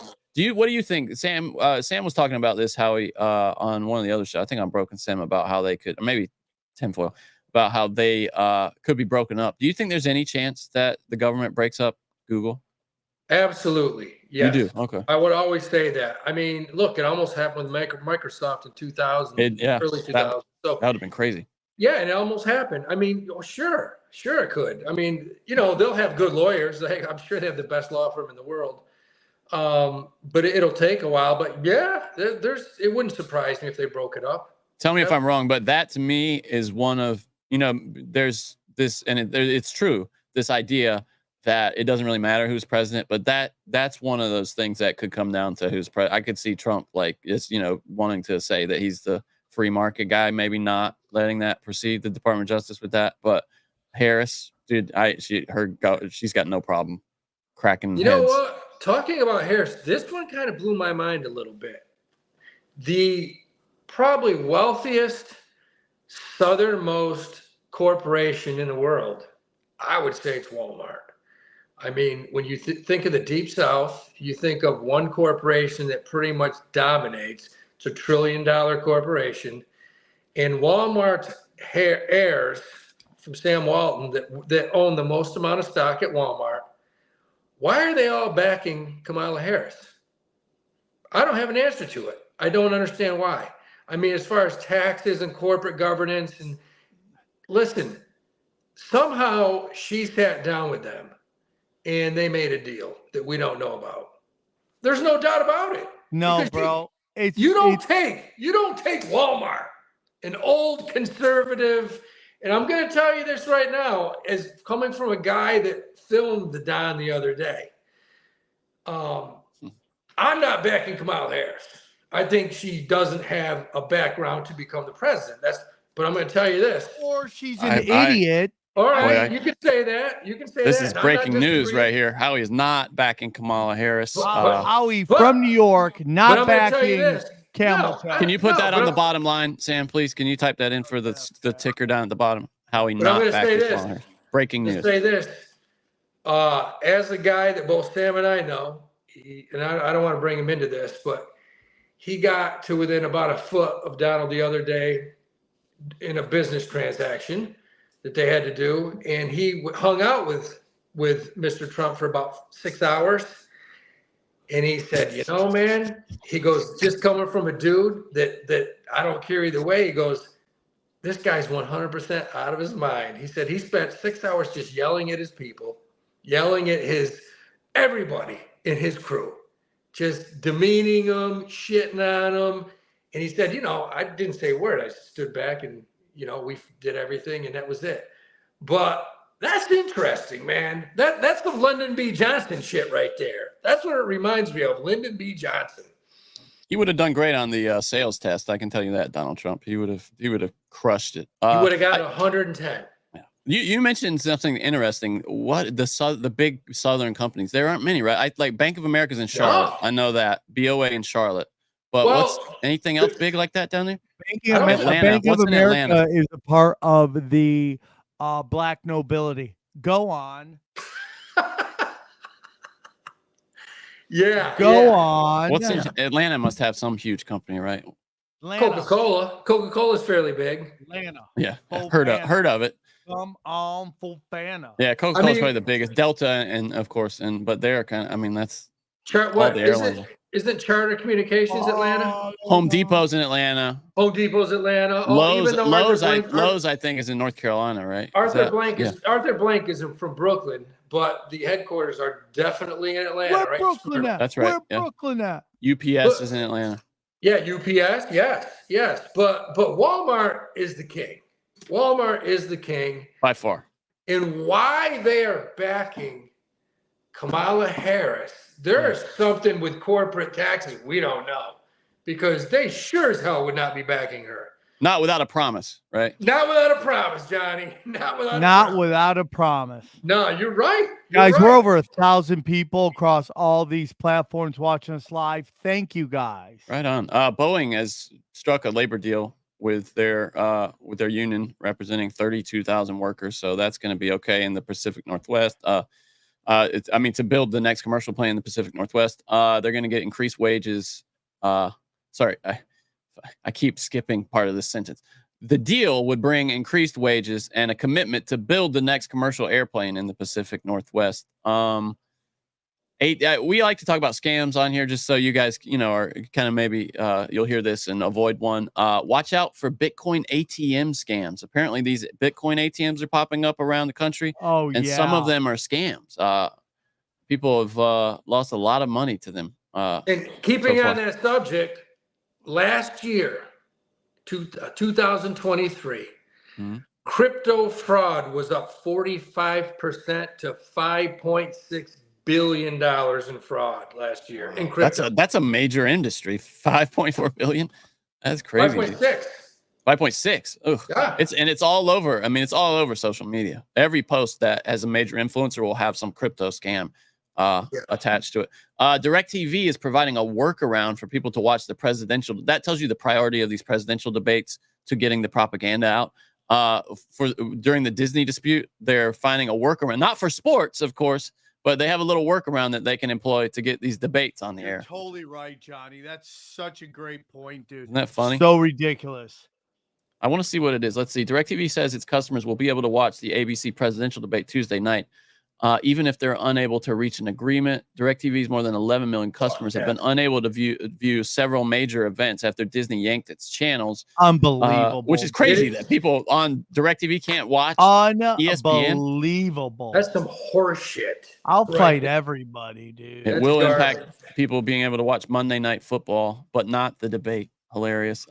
what do you think? Sam was talking about this, Howie, on one of the other shows, I think on Broken Sim, about how they could, or maybe Tinfoil, about how they could be broken up. Do you think there's any chance that the government breaks up Google? Absolutely. Yes. You do? Okay. I would always say that. I mean, look, it almost happened with Microsoft in 2000, early 2000. That would have been crazy. Yeah, and it almost happened. I mean, sure it could. I mean, they'll have good lawyers. I'm sure they have the best law firm in the world. But it'll take a while. But yeah, it wouldn't surprise me if they broke it up. Tell me if I'm wrong, but that to me is one of, there's this, and it's true, this idea that it doesn't really matter who's president, but that's one of those things that could come down to who's president. I could see Trump wanting to say that he's the free market guy, maybe not letting that proceed, the Department of Justice with that. But Harris, dude, she's got no problem cracking heads. Know what? Talking about Harris, this one kind of blew my mind a little bit. The probably wealthiest, southernmost corporation in the world, I would say it's Walmart. I mean, when you think of the Deep South, you think of one corporation that pretty much dominates. It's $1 trillion corporation. And Walmart's heirs from Sam Walton that own the most amount of stock at Walmart why are they all backing Kamala Harris? I don't have an answer to it. I don't understand why. I mean, as far as taxes and corporate governance, and listen, somehow she sat down with them and they made a deal that we don't know about. There's no doubt about it. No, Because bro. you don't take Walmart, an old conservative, and I'm going to tell you this right now, as coming from a guy that filmed the Don the other day. I'm not backing Kamala Harris. I think she doesn't have a background to become the president. But I'm going to tell you this. Or she's an idiot. All right, you can say that. You can say This that. is breaking news right here. Howie is not backing Kamala Harris. Howie from New York, not backing Camel. Can you put that on the bottom line, Sam, please? Can you type that in for the ticker down at the bottom? Howie not backing Kamala Harris. Breaking news. Say this. As a guy that both Sam and I know, and I don't want to bring him into this, but he got to within about a foot of Donald the other day in a business transaction that they had to do, and he hung out with Mr. Trump for about 6 hours, and he said, you know, man, he goes, just coming from a dude that I don't care either way, he goes, this guy's 100% out of his mind. He said he spent 6 hours just yelling at his people, yelling at everybody in his crew, just demeaning them, shitting on them. And he said, you know, I didn't say a word. I stood back and, you know, we did everything and that was it. But that's interesting, man. That's the Lyndon B. Johnson shit right there. That's what it reminds me of, Lyndon B. Johnson. He would have done great on the sales test. I can tell you that, Donald Trump. He would have crushed it. He would have got 110. You mentioned something interesting. What the big Southern companies? There aren't many, right? Like Bank of America's in Charlotte. I know that. BOA in Charlotte. But what's anything else big like that down there? Bank of America is a part of the black nobility. Go on. Go on. What's in Atlanta? Must have some huge company, right? Coca-Cola. Coca-Cola's fairly big. Atlanta. Yeah, heard of it. Come on, Fulfana. Yeah, Coca-Cola's probably the biggest. Delta, and of course, but they're kind of. I mean, that's all the airlines. Isn't Charter Communications Atlanta? Home Depot's in Atlanta. Home Depot's Atlanta. Lowe's, I think, is in North Carolina, right? Arthur Blank is from Brooklyn, but the headquarters are definitely in Atlanta. Where Brooklyn at? That's right. Where Brooklyn at? UPS is in Atlanta. Yeah, UPS. Yes. But Walmart is the king. Walmart is the king By far. And why they are backing Kamala Harris, there is something with corporate taxes we don't know, because they sure as hell would not be backing her. Not without a promise, right? Not without a promise, Johnny. Not without a promise. No, you're right. Guys, we're over 1,000 people across all these platforms watching us live. Thank you, guys. Right on. Boeing has struck a labor deal with their union representing 32,000 workers, so that's going to be okay in the Pacific Northwest. To build the next commercial plane in the Pacific Northwest, they're going to get increased wages. Sorry, I keep skipping part of this sentence. The deal would bring increased wages and a commitment to build the next commercial airplane in the Pacific Northwest. We like to talk about scams on here, just so you guys, are kind of maybe you'll hear this and avoid one. Watch out for Bitcoin ATM scams. Apparently, these Bitcoin ATMs are popping up around the country. And some of them are scams. People have lost a lot of money to them. And keeping on that subject, last year, 2023, crypto fraud was up 45% to $5.6 billion in fraud last year in crypto. That's a major industry. 5.4 billion. That's crazy. 5.6. Oh, yeah. It's all over. I mean, it's all over social media. Every post that has a major influencer will have some crypto scam attached to it. DirecTV is providing a workaround for people to watch the presidential. That tells you the priority of these presidential debates to getting the propaganda out. During the Disney dispute, they're finding a workaround, not for sports, of course, but they have a little workaround that they can employ to get these debates on the air. Totally right, Johnny. That's such a great point, dude. Isn't that funny? So ridiculous. I want to see what it is. Let's see. DirecTV says its customers will be able to watch the ABC presidential debate Tuesday night. even if they're unable to reach an agreement. DirecTV's more than 11 million customers have been unable to view several major events after Disney yanked its channels. Unbelievable. Which is crazy that people on DirecTV can't watch ESPN. Unbelievable. That's some horse shit. I'll Right. fight everybody, dude. It will impact people being able to watch Monday Night Football, but not the debate. Hilarious.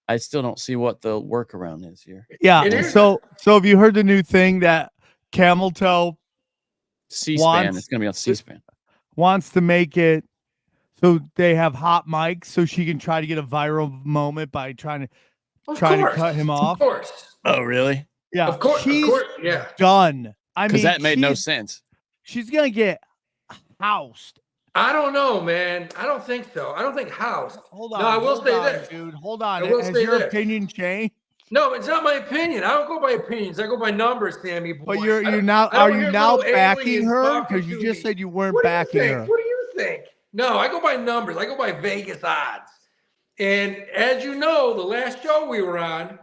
I still don't see what the workaround is here. Yeah. So have you heard the new thing that Camel Toe C-SPAN? It's going to be on C-SPAN. Wants to make it so they have hot mics so she can try to get a viral moment by trying to cut him off. Of course. Oh, really? Yeah. Of course. She's Yeah. done. I mean, Because that made no sense. She's going to get housed. I don't know, man. I don't think so. I don't think house. Hold on. No, I will hold say on, this. dude. Hold on. I will Has say your this. opinion changed? No, it's not my opinion. I don't go by opinions. I go by numbers, Sammy. Boy. But you're I don't- now. I don't Are hear you now little backing aliens her? talking Because you to just me. said you weren't What do you backing think? her. What do you think? No, I go by numbers. I go by Vegas odds. And as you know, the last show we were on,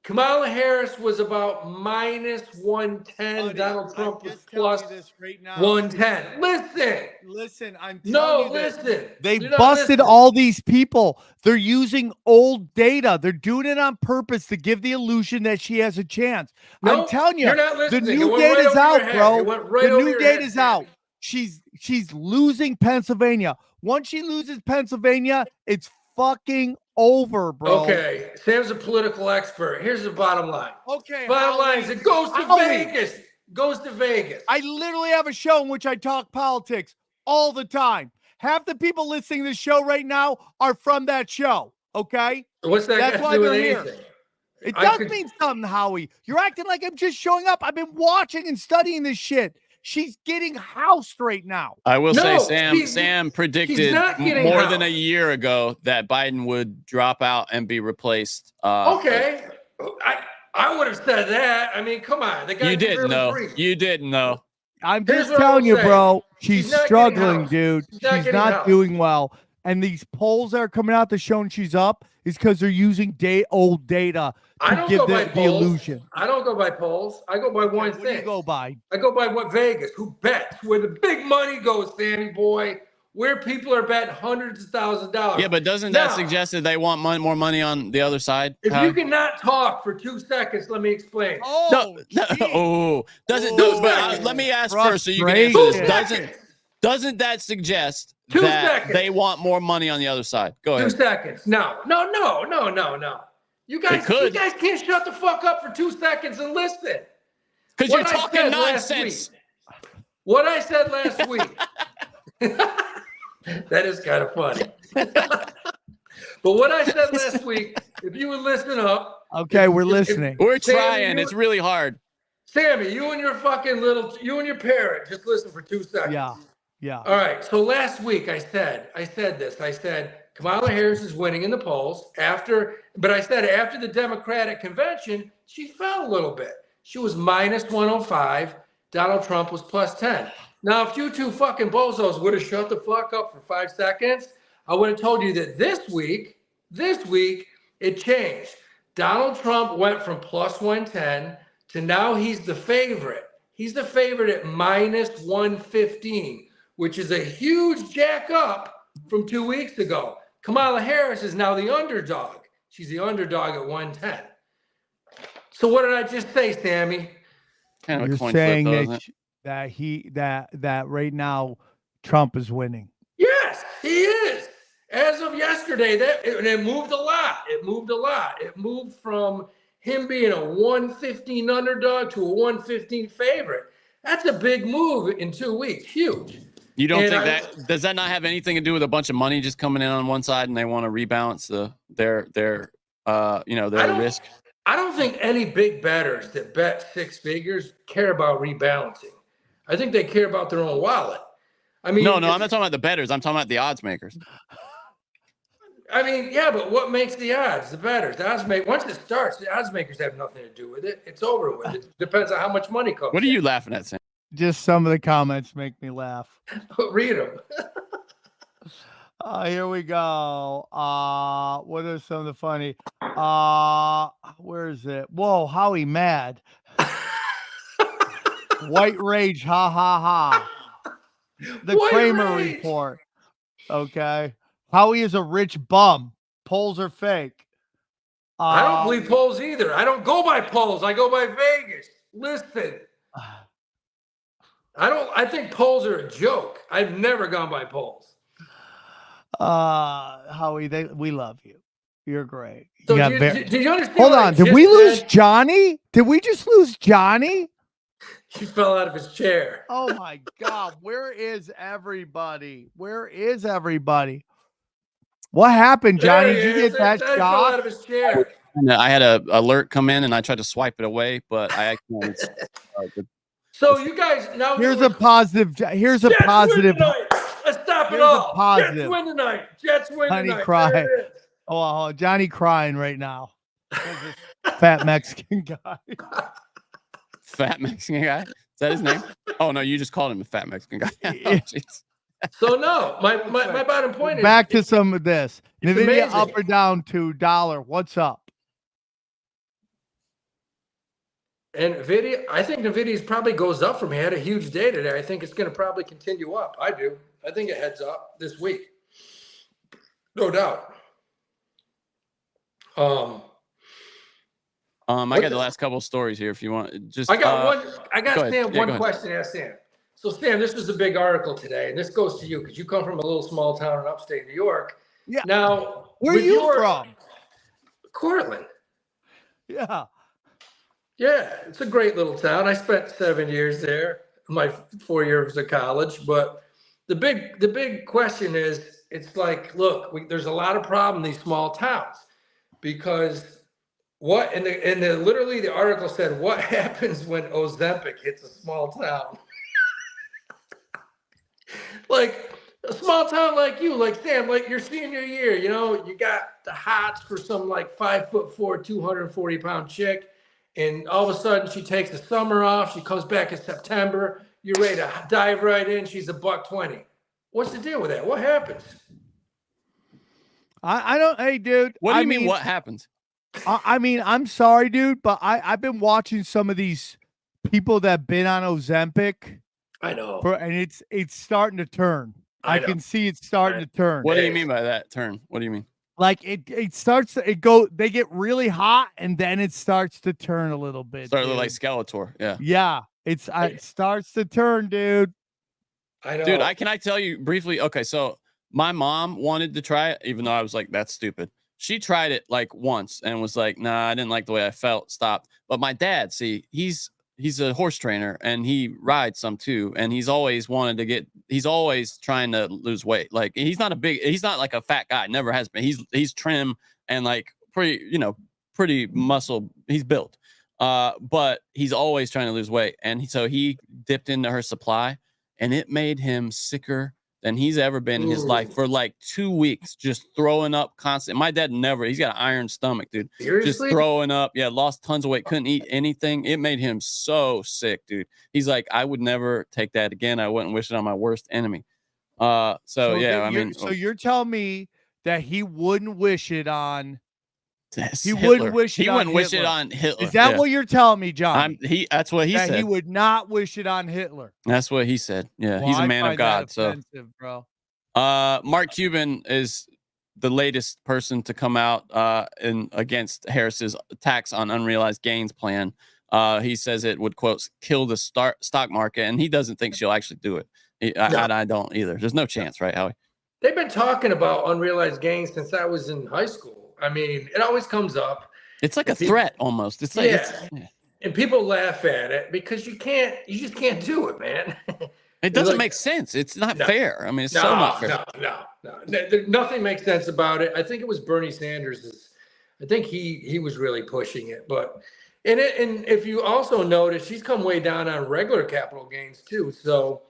Kamala Harris was about minus 110. Buddy, Donald Trump I'm was just telling plus you this right now. 110. Listen. I'm telling No, you this. listen. They You're not busted listening. all these people. They're using old data. They're doing it on purpose to give the illusion that she has a chance. No, I'm telling you, you're not the listening. It new went right data's over your out, head. bro. It went right The over new your head, data's Sammy. out. She's losing Pennsylvania. Once she loses Pennsylvania, it's fucking over, bro. Okay, Sam's a political expert. Here's the bottom line. Okay. Bottom line Howie. is it goes to Howie. Vegas. Goes to Vegas. I literally have a show in which I talk politics all the time. Half the people listening to this show right now are from that show. Okay. What's that That's got to why do with they're here. anything? It I does could- mean something, Howie. You're acting like I'm just showing up. I've been watching and studying this shit. She's getting housed right now. I will No, say, he's Sam predicted not getting more than a housed. year ago that Biden would drop out and be replaced. Okay. I would have said that. I mean, come on. The guy You can didn't barely know. breathe. You didn't know. I'm Here's just what I telling will you, say. bro. She's She's not getting struggling, housed. dude. She's not She's getting not housed. doing well. And these polls that are coming out that showing she's up is because they're using old data I to don't give go by the polls. illusion. I don't go by polls. I go by one What do you thing. go by? I go by what Vegas, who bets, where the big money goes, Sammy boy, where people are betting hundreds of thousands of dollars. Yeah, but doesn't Now, that suggest that they want more money on the other side? If Howie? you cannot talk for 2 seconds, let me explain. Oh, no, gee. oh, doesn't. Ooh. No, but let me ask first, so you can answer Frustration. this. 2 seconds. Doesn't that suggest 2 that seconds. they want more money on the other side? Go 2 ahead. seconds. No. You guys could. can't shut the fuck up for 2 seconds and listen. Because What you're I talking said last nonsense. What I said last week. That is kind of funny. But what I said last week, if you would listen up. Okay, we're listening. We're Sammy, trying. you- It's really hard. Sammy, you and your parent, just listen for 2 seconds. Yeah. All right. So last week I said this. I said Kamala Harris is winning in the polls but I said after the Democratic convention, she fell a little bit. She was minus 105. Donald Trump was plus 10. Now, if you two fucking bozos would have shut the fuck up for 5 seconds, I would have told you that this week, it changed. Donald Trump went from plus 110 to now he's the favorite. He's the favorite at minus 115, which is a huge jack up from 2 weeks ago. Kamala Harris is now the underdog. She's the underdog at 110. So what did I just say, Sammy? Kind of a You're coin saying flip, though, isn't that it? that right now Trump is winning. Yes, he is. As of yesterday, it moved a lot. It moved from him being a 115 underdog to a 115 favorite. That's a big move in 2 weeks. Huge. You don't And think does that not have anything to do with a bunch of money just coming in on one side and they want to rebalance their risk? I don't think any big bettors that bet 6 figures care about rebalancing. I think they care about their own wallet. I mean, No, I'm not talking about the bettors. I'm talking about the odds makers. I mean, yeah, but what makes the odds? The bettors. The odds make once it starts, the odds makers have nothing to do with it. It's over with. It depends on how much money comes. What are you laughing at, Sam? Just some of the comments make me laugh. Read them. Here we go. What are some of the funny? Where is it? Whoa, Howie mad. White rage, ha ha ha. The White Kramer rage. report. Okay. Howie is a rich bum. Polls are fake. I don't believe polls either. I don't go by polls. I go by Vegas. Listen. I think polls are a joke. I've never gone by polls. Howie, we love you. You're great. So You got did you understand? Hold what I on. Did just we lose said? Johnny? Did we just lose Johnny? He fell out of his chair. Oh my God. Where is everybody? Where is everybody? What happened, Johnny? There he Did you is. get that He fell out shot? of his chair. And I had a alert come in, and I tried to swipe it away, but I accidentally. So you guys now Here's a positive. Here's a Jets positive. Win tonight. Let's stop it Here's a all. positive. Jets win tonight. Jets win Johnny tonight. cry. There it is. Oh, Johnny crying right now. Fat Mexican guy. Fat Mexican guy? Is that his name? Oh no, you just called him a fat Mexican guy. Oh, jeez. So no, my bottom point is Back to some of this. it's Nvidia amazing. up or down to $1. What's up? And Nvidia, I think Nvidia's probably goes up from here. Had a huge day today. I think it's going to probably continue up. I do. I think it heads up this week. No doubt. I got the last couple of stories here if you want. Just I got one. I got go ahead. Sam Yeah, one go ahead. question to ask Sam. So Sam, this was a big article today, and this goes to you because you come from a little small town in upstate New York. Yeah. Now, Where are with you your- from? Cortland. Yeah. Yeah, it's a great little town. I spent 7 years there, my 4 years of college. But the big question is, it's like, look, there's a lot of problem in these small towns because what and the literally the article said, what happens when Ozempic hits a small town? Like a small town like you, like Sam, like your senior year, you know, you got the hots for some like 5'4", 240-pound chick. And all of a sudden she takes the summer off. She comes back in September. You're ready to dive right in. She's $120. What's the deal with that? What happens? I don't. Hey, dude. What do you mean? What happens? I mean, I'm sorry, dude, but I've been watching some of these people that been on Ozempic. I know. And it's starting to turn. I know. can see it starting to turn. What do you mean by that turn? What do you mean? Like it starts to they get really hot and then it starts to turn a little bit. Start to look dude. like Skeletor. Yeah. Yeah, it starts to turn, dude. I know. Dude, can I tell you briefly? Okay, so my mom wanted to try it, even though I was like, that's stupid. She tried it like once and was like, nah, I didn't like the way I felt. Stopped. But my dad, see, he's a horse trainer and he rides some too. And he's always he's always trying to lose weight. Like he's not like a fat guy. Never has been. He's trim and like pretty muscle. He's built. But he's always trying to lose weight. And so he dipped into her supply and it made him sicker than he's ever been in his life for like 2 weeks, just throwing up constant. My dad he's got an iron stomach, dude. Seriously? Just throwing up. Yeah, lost tons of weight, couldn't eat anything. It made him so sick, dude. He's like, I would never take that again. I wouldn't wish it on my worst enemy. So yeah, I mean, so you're telling me that he wouldn't wish it on he wouldn't wish it he on wouldn't wish it Hitler. on Hitler. Is that Yeah. what you're telling me, John? That's what he that said. he would not wish it on Hitler. That's what he said. Yeah, Well, he's a I man of find that God. So offensive, bro. Mark Cuban is the latest person to come out against Harris's tax on unrealized gains plan. He says it would, quote, kill the stock market, and he doesn't think she'll actually do it. I don't either. There's no chance, right, Howie? They've been talking about unrealized gains since I was in high school. I mean, it always comes up. It's like a threat almost. It's like and people laugh at it because you just can't do it, man. It doesn't like, make sense. It's not fair. I mean, it's so not fair. No. Nothing makes sense about it. I think it was Bernie Sanders. I think he was really pushing it. But and if you also notice, she's come way down on regular capital gains too. So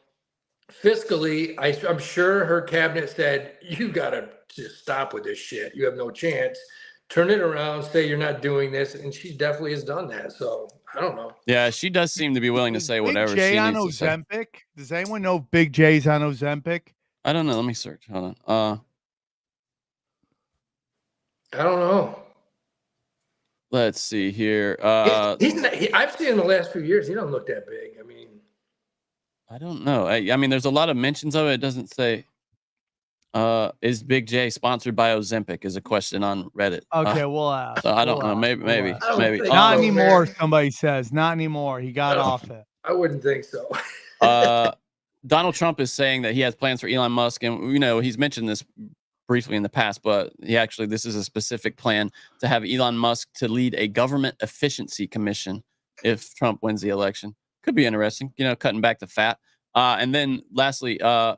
fiscally, I'm sure her cabinet said, you got to just stop with this shit. You have no chance. Turn it around, say you're not doing this. And she definitely has done that. So I don't know. Yeah, she does seem to be willing to say whatever Big J she on needs to say. Ozempic? Does anyone know if Big J's on Ozempic? I don't know. Let me search. Hold on. I don't know. Let's see here. I've seen him the last few years. He don't look that big. I mean, I don't know. I mean, there's a lot of mentions of it. It doesn't say. Is Big J sponsored by Ozempic? Is a question on Reddit. Okay, we'll ask. So I don't We'll know. ask. Maybe. I don't think Not so, anymore. man. Somebody says not anymore. He got off it. I wouldn't think so. Donald Trump is saying that he has plans for Elon Musk, and he's mentioned this briefly in the past, but this is a specific plan to have Elon Musk to lead a government efficiency commission if Trump wins the election. Could be interesting, cutting back the fat. And then lastly, I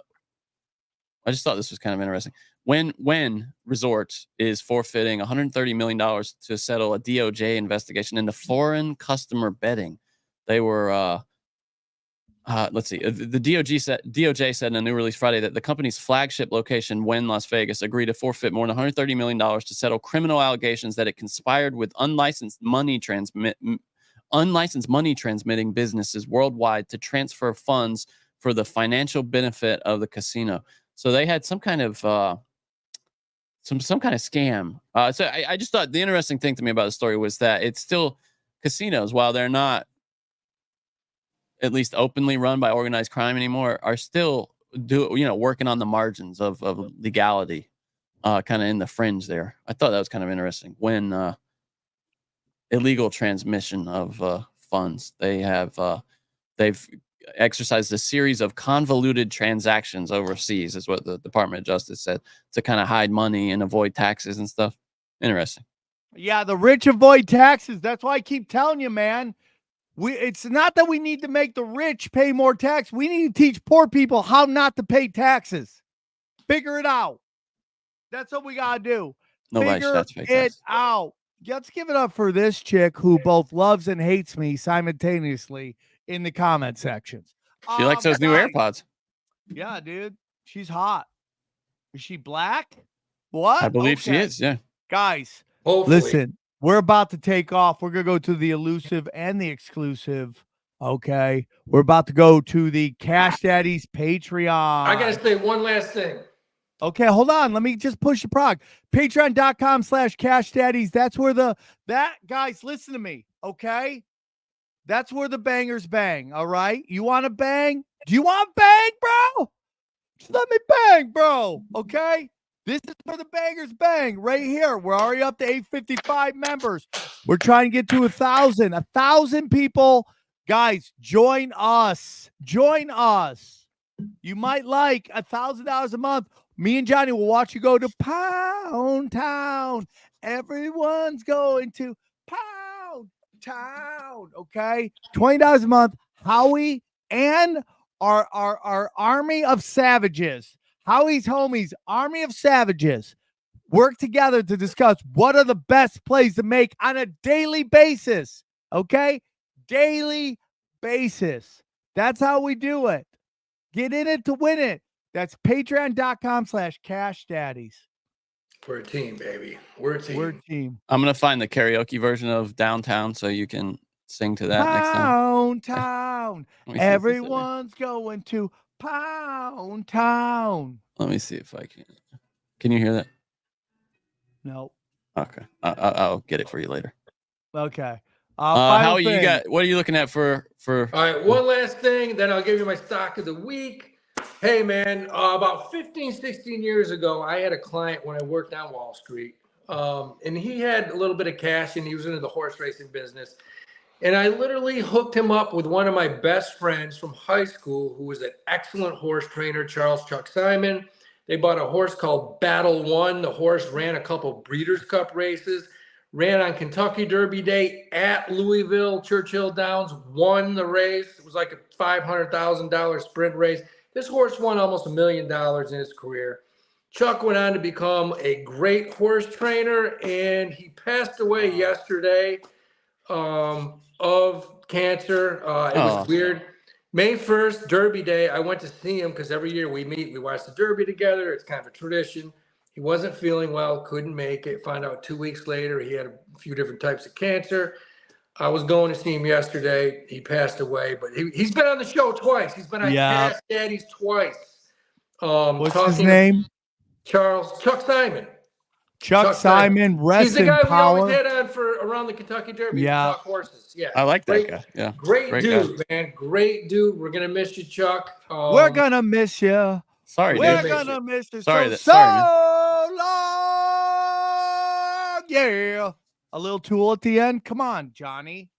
just thought this was kind of interesting. Wynn Resorts is forfeiting $130 million to settle a DOJ investigation into foreign customer betting. They were, let's see, the DOJ said in a new release Friday that the company's flagship location, Wynn Las Vegas, agreed to forfeit more than $130 million to settle criminal allegations that it conspired with unlicensed money transmitting businesses worldwide to transfer funds for the financial benefit of the casino. So they had some kind of scam. So I just thought the interesting thing to me about the story was that it's still casinos, while they're not at least openly run by organized crime anymore, are still working on the margins of legality, kind of in the fringe there. I thought that was kind of interesting. When illegal transmission of funds, they've exercised a series of convoluted transactions overseas, is what the Department of Justice said, to kind of hide money and avoid taxes and stuff. Interesting. Yeah, the rich avoid taxes. That's why I keep telling you, man. It's not that we need to make the rich pay more tax. We need to teach poor people how not to pay taxes. Figure it out. That's what we got to do. Nobody should have to pay Figure it taxes. out. Let's give it up for this chick who both loves and hates me simultaneously in the comment sections. She likes those new AirPods. Yeah, dude. She's hot. Is she black? What? I believe she is, yeah. Guys, Hopefully. listen. We're about to take off. We're going to go to the elusive and the exclusive. Okay. We're about to go to the Cash Daddies Patreon. I got to say one last thing. Okay, hold on. Let me just push the prog. Patreon.com/Cash Daddies. That's where guys, listen to me. Okay. That's where the bangers bang. All right. You want to bang? Do you want to bang, bro? Just let me bang, bro. Okay. This is where the bangers bang right here. We're already up to 855 members. We're trying to get to 1,000. 1,000 people. Guys, join us. Join us. You might like $1,000 a month. Me and Johnny will watch you go to Pound Town. Everyone's going to Pound Town. Okay. $20 a month. Howie and our army of savages. Howie's homies, army of savages, work together to discuss what are the best plays to make on a daily basis. Okay? Daily basis. That's how we do it. Get in it to win it. That's patreon.com/Cash Daddies. We're a team, baby. We're a team. We're a team. I'm going to find the karaoke version of Downtown so you can sing to that next time. Pound Town. Let me see if it's in there. Everyone's going to Pound Town. Let me see if I can. Can you hear that? No. Okay. I'll get it for you later. Okay. Howie, what are you looking at for? All right, one last thing, then I'll give you my stock of the week. Hey, man, about 15, 16 years ago, I had a client when I worked on Wall Street, and he had a little bit of cash, and he was into the horse racing business. And I literally hooked him up with one of my best friends from high school who was an excellent horse trainer, Charles Chuck Simon. They bought a horse called Battle One. The horse ran a couple Breeders' Cup races, ran on Kentucky Derby Day at Louisville, Churchill Downs, won the race. It was like a $500,000 sprint race. This horse won almost $1 million in his career. Chuck went on to become a great horse trainer, and he passed away yesterday of cancer. It was weird. May 1st, Derby Day, I went to see him because every year we meet, we watch the Derby together. It's kind of a tradition. He wasn't feeling well, couldn't make it. Found out 2 weeks later he had a few different types of cancer. I was going to see him yesterday. He passed away, but he's been on the show twice. He's been on Cash Daddies twice. What's his name? Chuck Simon. Chuck Simon, He's rest the in guy we always power. had on for around the Kentucky Derby. Yeah. Talk horses. Yeah. I like that Great, guy. Yeah. Great dude, guy. man. Great dude. We're gonna miss you, Chuck. We're gonna miss you. Sorry, We're dude. gonna miss you. Sorry, so man. long. Yeah. A little tool at the end. Come on, Johnny.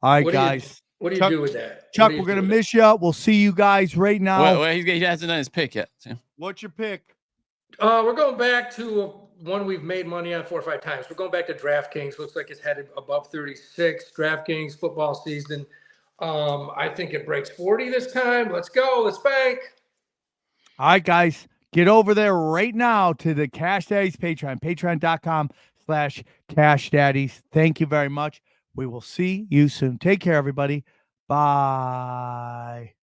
All right, guys. What do you Chuck- do with that? Chuck, we're gonna miss you. We'll see you guys right now. Well, he hasn't done his pick yet. Sam. What's your pick? We're going back to one we've made money on 4 or 5 times. We're going back to DraftKings. Looks like it's headed above 36. DraftKings football season. I think it breaks 40 this time. Let's go. Let's bank. All right, guys. Get over there right now to the Cash Daddies Patreon, patreon.com/Cash Daddies. Thank you very much. We will see you soon. Take care, everybody. Bye.